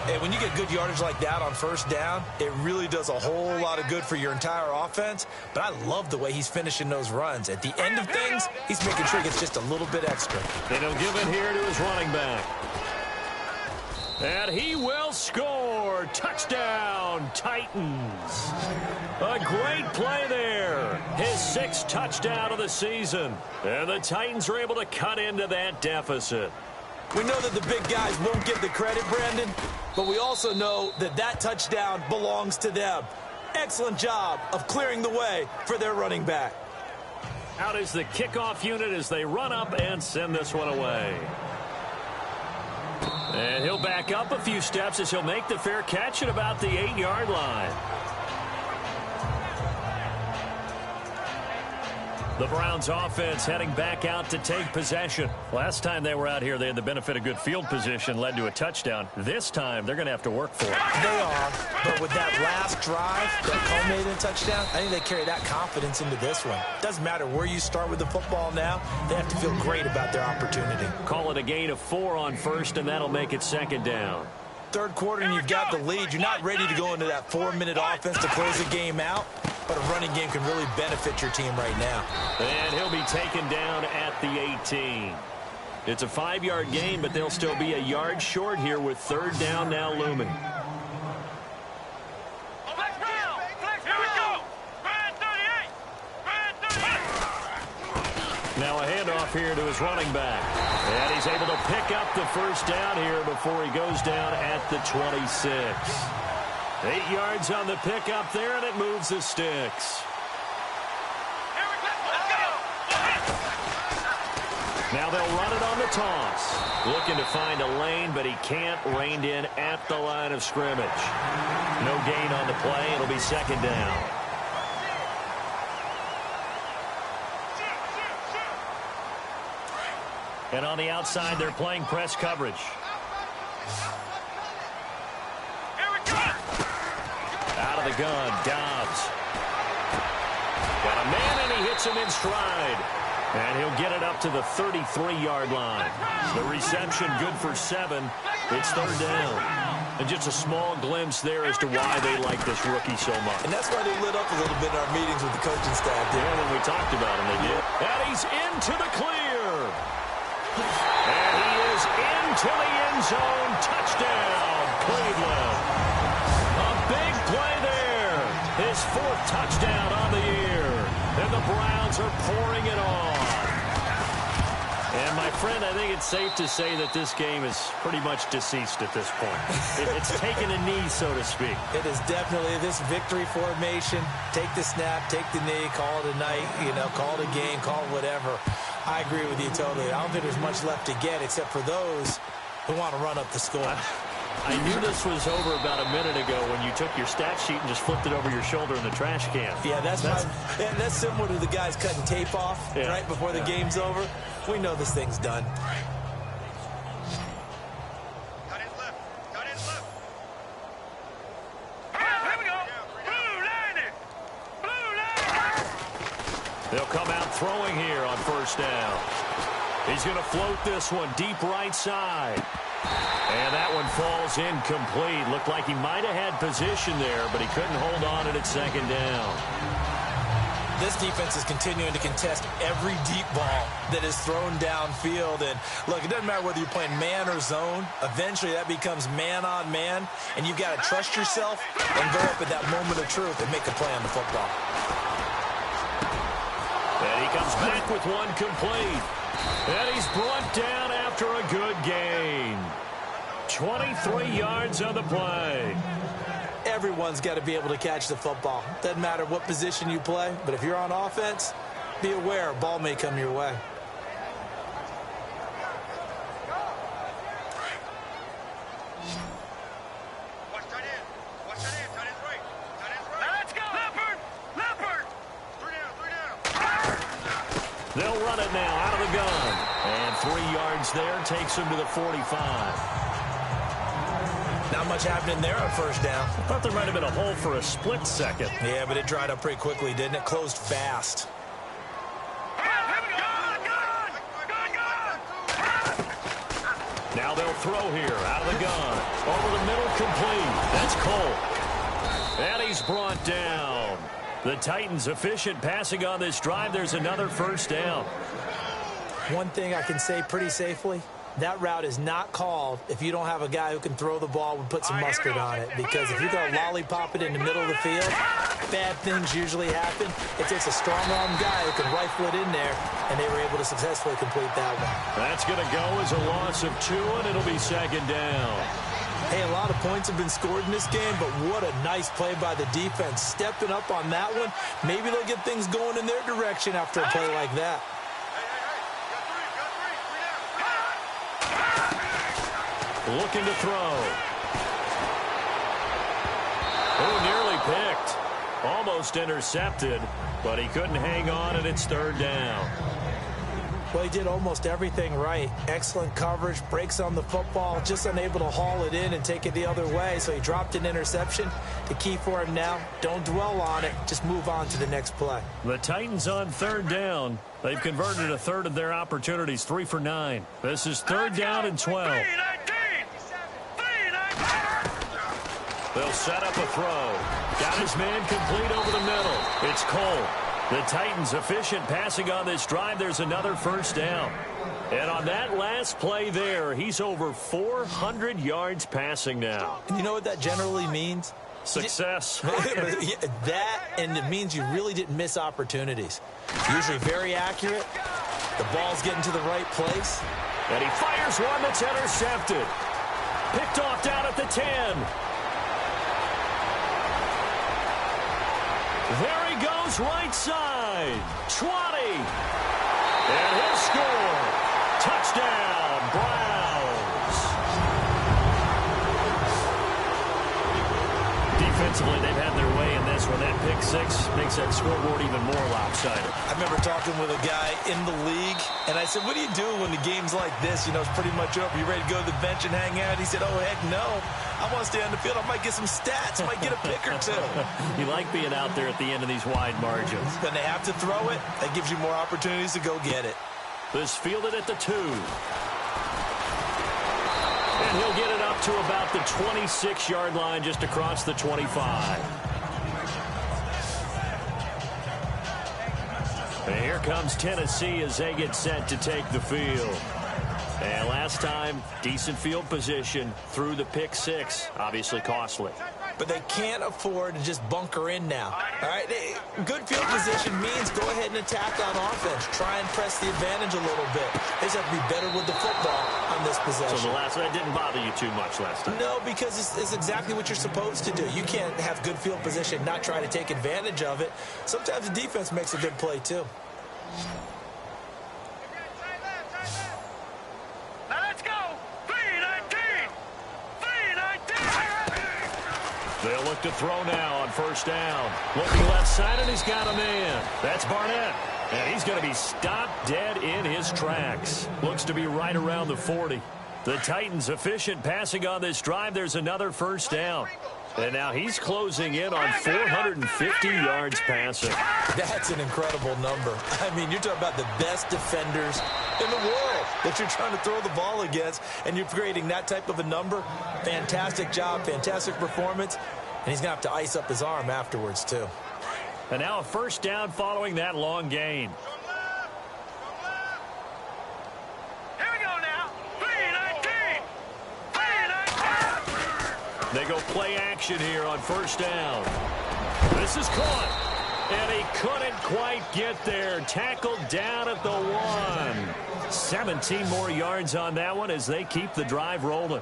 And when you get good yardage like that on first down, it really does a whole lot of good for your entire offense. But I love the way he's finishing those runs. At the end of things, he's making sure he gets just a little bit extra. And he'll give it here to his running back. And he will score. Touchdown, Titans. A great play there. His 6th touchdown of the season. And the Titans are able to cut into that deficit. We know that the big guys won't get the credit, Brandon, but we also know that that touchdown belongs to them. Excellent job of clearing the way for their running back. Out is the kickoff unit as they run up and send this one away. And he'll back up a few steps as he'll make the fair catch at about the 8-yard line. The Browns offense heading back out to take possession. Last time they were out here, they had the benefit of good field position, led to a touchdown. This time, they're going to have to work for it. They are, but with that last drive that culminated in a touchdown, I think they carry that confidence into this one. Doesn't matter where you start with the football now, they have to feel great about their opportunity. Call it a gain of 4 on first, and that'll make it 2nd down. Third quarter and you've got the lead. You're not ready to go into that 4-minute offense to close the game out, but a running game can really benefit your team right now. And he'll be taken down at the 18. It's a 5-yard gain, but they'll still be a yard short here with 3rd down now looming. Flex round. Flex round. Here we go. Brand 38. Brand 38. Now a handoff here to his running back. And he's able to pick up the first down here before he goes down at the 26. 8 yards on the pickup there, and it moves the sticks. Here we go. Let's go. Now they'll run it on the toss. Looking to find a lane, but he can't. Reined in at the line of scrimmage. No gain on the play. It'll be 2nd down. And on the outside, they're playing press coverage. Out of the gun, Dobbs. Got a man, and he hits him in stride. And he'll get it up to the 33-yard line. The reception good for 7. It's 3rd down. And just a small glimpse there as to why they like this rookie so much. And that's why they lit up a little bit in our meetings with the coaching staff. Yeah, when we talked about him, they did. And he's into the clear. And he is into the end zone. Touchdown, Cleveland. A big play there. His 4th touchdown on the year. And the Browns are pouring it on. And, my friend, I think it's safe to say that this game is pretty much deceased at this point. It's taken a knee, so to speak. It is definitely this victory formation. Take the snap, take the knee, call it a night, call it a game, call it whatever. I agree with you totally. I don't think there's much left to get except for those who want to run up the score. I knew this was over about a minute ago when you took your stat sheet and just flipped it over your shoulder in the trash can. Yeah, that's similar to the guys cutting tape off right before the game's over. We know this thing's done. Cut it left. Cut it left. Here we go. They'll come out throwing here on first down. He's going to float this one deep right side. And that one falls incomplete. Looked like he might have had position there, but he couldn't hold on at second down. This defense is continuing to contest every deep ball that is thrown downfield. And look, it doesn't matter whether you're playing man or zone. Eventually that becomes man on man. And you've got to trust yourself and go up at that moment of truth and make a play on the football. And he comes back with one complete. And he's brought down after a good gain. 23 yards on the play. Everyone's got to be able to catch the football. Doesn't matter what position you play, but if you're on offense, be aware a ball may come your way. They'll run it now out of the gun. And 3 yards there takes him to the 45. Not much happening there on first down. I thought there might have been a hole for a split second. Yeah, but it dried up pretty quickly, didn't it? Closed fast. Now they'll throw here out of the gun. Over the middle, complete. That's Cole. And he's brought down. The Titans efficient passing on this drive. There's another first down. One thing I can say pretty safely, that route is not called if you don't have a guy who can throw the ball and put some mustard on it. Because if you're going to lollipop it in the middle of the field, bad things usually happen. It takes a strong-arm guy who can rifle it in there, and they were able to successfully complete that one. That's going to go as a loss of 2, and it'll be second down. Hey, a lot of points have been scored in this game, but what a nice play by the defense. Stepping up on that one, maybe they'll get things going in their direction after a play like that. Looking to throw. Oh, nearly picked. Almost intercepted, but he couldn't hang on, and it's third down. Well, he did almost everything right. Excellent coverage, breaks on the football, just unable to haul it in and take it the other way, so he dropped an interception. The key for him now, don't dwell on it, just move on to the next play. The Titans on third down. They've converted a third of their opportunities, 3 for 9. This is third down and 12. They'll set up a throw. Got his man complete over the middle. It's Cole. The Titans efficient passing on this drive. There's another first down. And on that last play there, he's over 400 yards passing now. And you know what that generally means? Success. That, and it means you really didn't miss opportunities. Usually very accurate. The ball's getting to the right place. And he fires one that's intercepted. Picked off down at the 10. There he goes, right side. 20. And he'll score. Touchdown, Browns. Defensively, they've had their way in this one. That pick six makes that scoreboard even more lopsided. I remember talking with a guy in the league, and I said, what do you do when the game's like this? You know, it's pretty much over. You ready to go to the bench and hang out? He said, oh, heck no. I want to stay on the field. I might get some stats. I might get a pick or two. You like being out there at the end of these wide margins. When they have to throw it, that gives you more opportunities to go get it. This fielded at the 2. And he'll get it up to about the 26-yard line, just across the 25. And here comes Tennessee as they get set to take the field. And last time, decent field position through the pick six. Obviously costly. But they can't afford to just bunker in now. All right, good field position means go ahead and attack on offense. Try and press the advantage a little bit. They just have to be better with the football on this possession. So that didn't bother you too much last time? No, because it's exactly what you're supposed to do. You can't have good field position, not try to take advantage of it. Sometimes the defense makes a good play too. They'll look to throw now on first down. Looking left side, and he's got a man. That's Barnett. And he's going to be stopped dead in his tracks. Looks to be right around the 40. The Titans efficient passing on this drive. There's another first down. And now he's closing in on 450 yards passing. That's an incredible number. I mean, you're talking about the best defenders in the world that you're trying to throw the ball against, and you're creating that type of a number. Fantastic job, fantastic performance, and he's going to have to ice up his arm afterwards, too. And now a first down following that long gain. Here we go now. 3-19. 3-19. They go play action here on first down. This is caught. And he couldn't quite get there. Tackled down at the 1. 17 more yards on that one as they keep the drive rolling.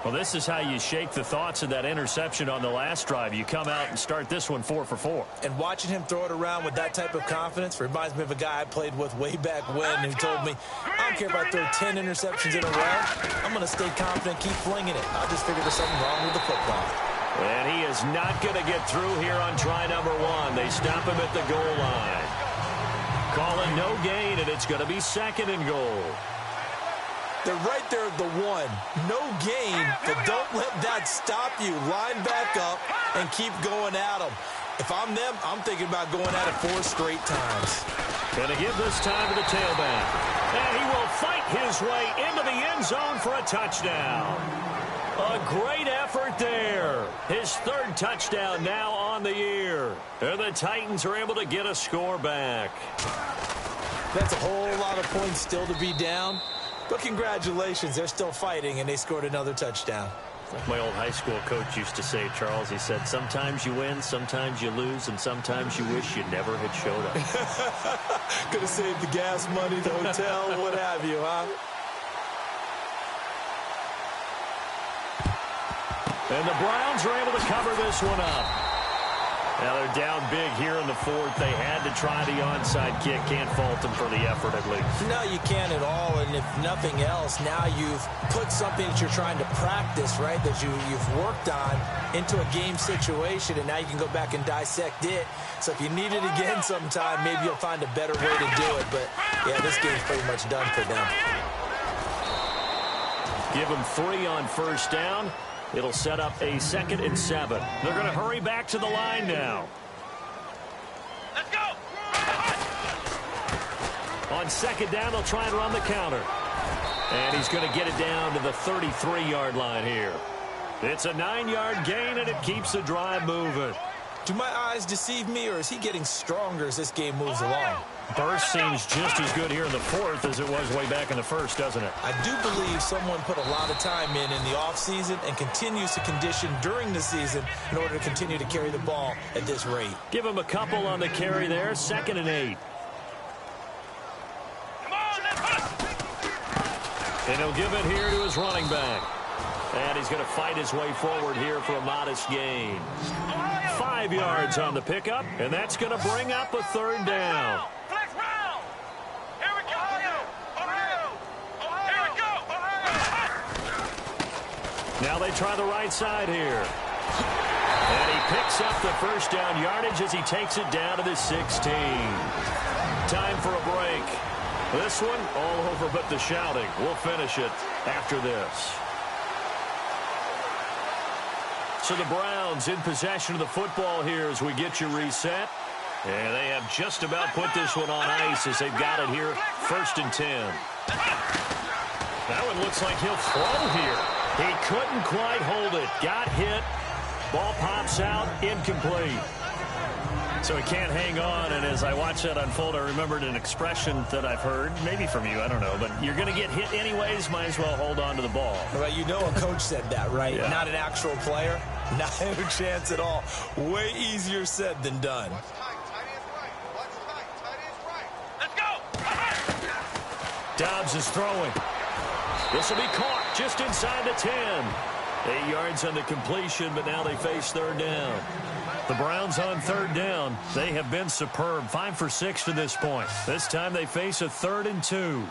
Well, this is how you shake the thoughts of that interception on the last drive. You come out and start this one 4 for 4. And watching him throw it around with that type of confidence reminds me of a guy I played with way back when who told me, I don't care if I throw 10 interceptions in a row. I'm going to stay confident, keep flinging it. I just figured there's something wrong with the football. And he is not going to get through here on try number 1. They stop him at the goal line. Calling no gain, and it's going to be 2nd and goal. They're right there at the 1. No gain, but don't let that stop you. Line back up and keep going at them. If I'm them, I'm thinking about going at it 4 straight times. Going to give this time to the tailback. And he will fight his way into the end zone for a touchdown. A great effort there. His 3rd touchdown now on the year. And the Titans are able to get a score back. That's a whole lot of points still to be down. But congratulations, they're still fighting, and they scored another touchdown. Like my old high school coach used to say, Charles, he said, sometimes you win, sometimes you lose, and sometimes you wish you never had showed up. Could have saved the gas money, the hotel, what have you, huh? And the Browns are able to cover this one up. Now they're down big here in the 4th. They had to try the onside kick. Can't fault them for the effort, at least. No, you can't at all. And if nothing else, now you've put something that you're trying to practice, right, that you've worked on into a game situation, and now you can go back and dissect it. So if you need it again sometime, maybe you'll find a better way to do it. But, yeah, this game's pretty much done for them. Give them 3 on first down. It'll set up a 2nd and 7. They're going to hurry back to the line now. Let's go. On 2nd down, they'll try and run the counter. And he's going to get it down to the 33-yard line here. It's a 9-yard gain, and it keeps the drive moving. Do my eyes deceive me, or is he getting stronger as this game moves along? Burst seems just as good here in the 4th as it was way back in the 1st, doesn't it? I do believe someone put a lot of time in the offseason and continues to condition during the season in order to continue to carry the ball at this rate. Give him a couple on the carry there, 2nd and 8. Come on, let's go. And he'll give it here to his running back. And he's going to fight his way forward here for a modest gain. 5 yards on the pickup, and that's going to bring up a 3rd down. Flex round. Here we go. Ohio. Here we go. Now they try the right side here. And he picks up the first down yardage as he takes it down to the 16. Time for a break. This one all over but the shouting. We'll finish it after this. So the Browns in possession of the football here as we get you reset. And they have just about put this one on ice as they've got it here, 1st and 10. That one looks like he'll throw here. He couldn't quite hold it. Got hit. Ball pops out, incomplete. So he can't hang on, and as I watch that unfold, I remembered an expression that I've heard, maybe from you, I don't know, but you're going to get hit anyways, might as well hold on to the ball. Right, you know a coach said that, right? Yeah. Not an actual player. Not a chance at all. Way easier said than done. Let's go. Dobbs is throwing. This will be caught just inside the 10. 8 yards on the completion, but now they face 3rd down. The Browns on 3rd down. They have been superb. 5 for 6 to this point. This time they face a 3rd and 2.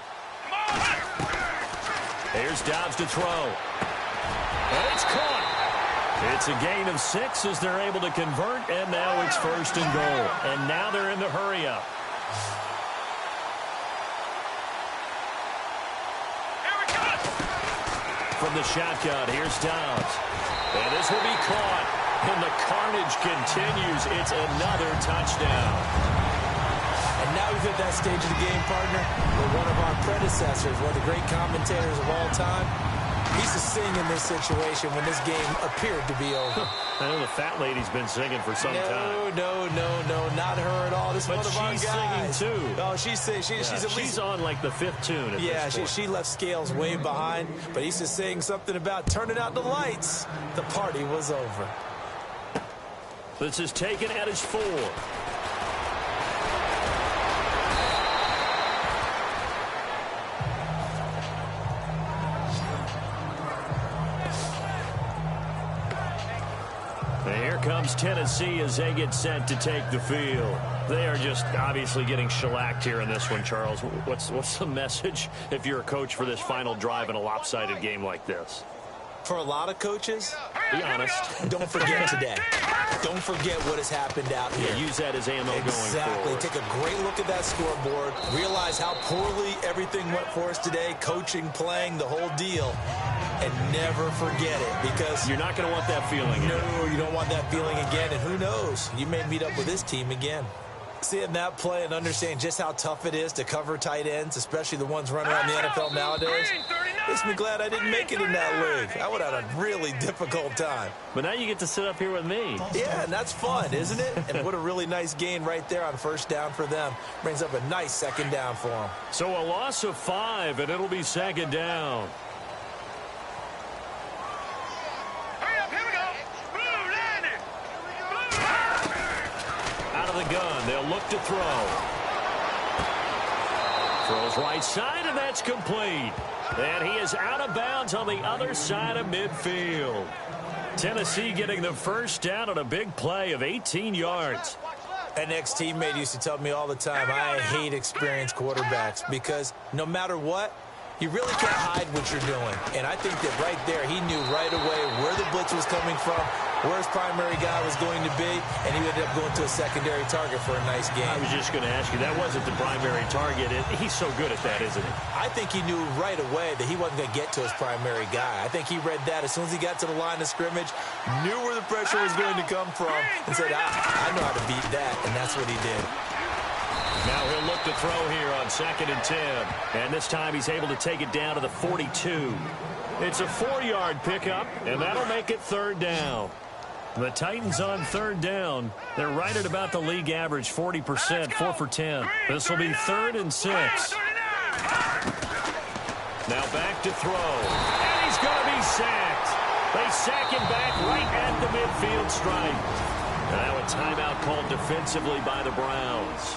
Here's Dobbs to throw. And it's caught. It's a gain of 6 as they're able to convert, and now it's 1st and goal. And now they're in the hurry-up. From the shotgun, here's Dobbs. And this will be caught. And the carnage continues. It's another touchdown. And now we've hit that stage of the game, partner, where one of our predecessors, one of the great commentators of all time, he used to sing in this situation when this game appeared to be over. I know the fat lady's been singing for some time. No, not her at all. This is one of our guys. But she's singing, too. Oh, she's singing. She's on like the fifth tune at this point. she left Scales way behind, but he used to sing something about turning out the lights. The party was over. This is taken at his 4. Here comes Tennessee as they get set to take the field. They are just obviously getting shellacked here in this one, Charles. What's the message if you're a coach for this final drive in a lopsided game like this? For a lot of coaches, be honest, don't forget today. Don't forget what has happened out here. Use that as ammo going forward. Exactly. Take a great look at that scoreboard. Realize how poorly everything went for us today. Coaching, playing, the whole deal. And never forget it, because you're not going to want that feeling. No, you don't want that feeling again. And who knows? You may meet up with this team again. Seeing that play and understanding just how tough it is to cover tight ends, especially the ones running around the NFL nowadays, makes me glad I didn't make it in that league. I would have had a really difficult time. But now you get to sit up here with me. Yeah, and that's fun, isn't it? And what a really nice gain right there on first down for them. Brings up a nice second down for them. So a loss of 5, and it'll be second down. The gun. They'll look to throw. Throws right side, and that's complete. And he is out of bounds on the other side of midfield. Tennessee getting the first down on a big play of 18 yards. An ex-teammate used to tell me all the time, I hate experienced quarterbacks because no matter what, you really can't hide what you're doing. And I think that right there, he knew right away where the blitz was coming from, where his primary guy was going to be, and he ended up going to a secondary target for a nice game. I was just going to ask you, that wasn't the primary target. He's so good at that, isn't he? I think he knew right away that he wasn't going to get to his primary guy. I think he read that as soon as he got to the line of scrimmage, knew where the pressure was going to come from, and said, I know how to beat that, and that's what he did. Now he'll look to throw here on 2nd and 10. And this time he's able to take it down to the 42. It's a 4-yard pickup, and that'll make it 3rd down. The Titans on 3rd down. They're right at about the league average, 40%, 4 for 10. This will be 3rd and 6. Now back to throw. And he's going to be sacked. They sack him back right at the midfield stripe. Now a timeout called defensively by the Browns.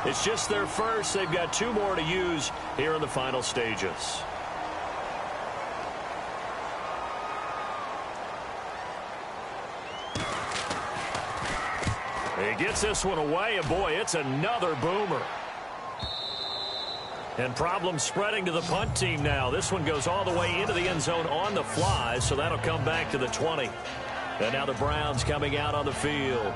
It's just their first. They've got 2 more to use here in the final stages. He gets this one away, and boy, it's another boomer. And problems spreading to the punt team now. This one goes all the way into the end zone on the fly, so that'll come back to the 20. And now the Browns coming out on the field.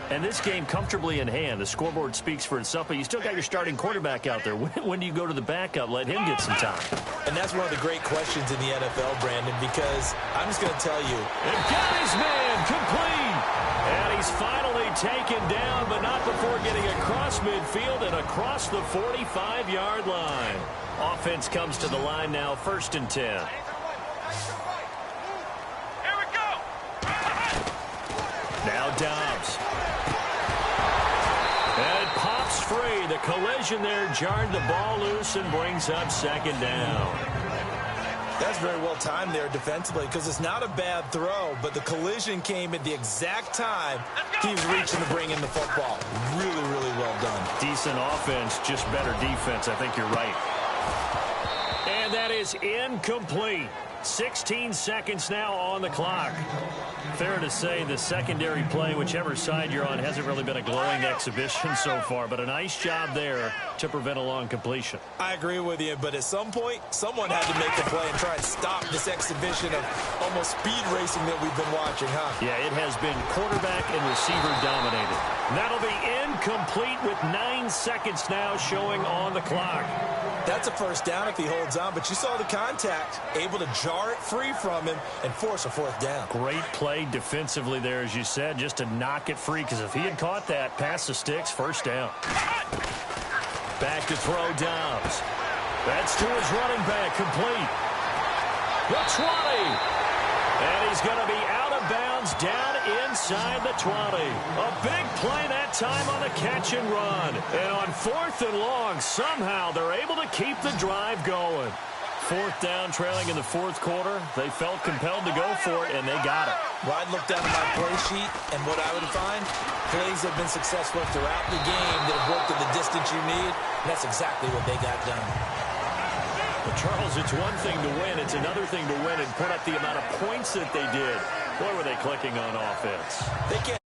And this game comfortably in hand. The scoreboard speaks for itself, but you still got your starting quarterback out there. When do you go to the backup? Let him get some time. And that's one of the great questions in the NFL, Brandon, because I'm just going to tell you. And got his man complete. And he's finally taken down, but not before getting across midfield and across the 45-yard line. Offense comes to the line now, 1st and 10. Now Dobbs. And it pops free. The collision there jarred the ball loose and brings up 2nd down. That's very well timed there defensively because it's not a bad throw, but the collision came at the exact time he was reaching to bring in the football. Really, really well done. Decent offense, just better defense. I think you're right. And that is incomplete. 16 seconds now on the clock. Fair to say the secondary play, whichever side you're on, hasn't really been a glowing exhibition so far, but a nice job there to prevent a long completion. I agree with you, but at some point, someone had to make the play and try and stop this exhibition of almost speed racing that we've been watching, huh? Yeah, it has been quarterback and receiver dominated. That'll be incomplete with 9 seconds now showing on the clock. That's a first down if he holds on, but you saw the contact, able to jar it free from him and force a fourth down. Great play defensively there, as you said, just to knock it free, because if he had caught that, pass the sticks, first down. Back to throw Dobbs. That's to his running back, complete. The 20. And he's going to be out of bounds down inside the 20. A big play that time on the catch and run. And on 4th and long, somehow they're able to keep the drive going. 4th down, trailing in the 4th quarter. They felt compelled to go for it, and they got it. Well, I'd look down at my play sheet, and what I would find, plays have been successful throughout the game that have worked at the distance you need, and that's exactly what they got done. Well, Charles, it's one thing to win. It's another thing to win and put up the amount of points that they did. Boy, were they clicking on offense. They can't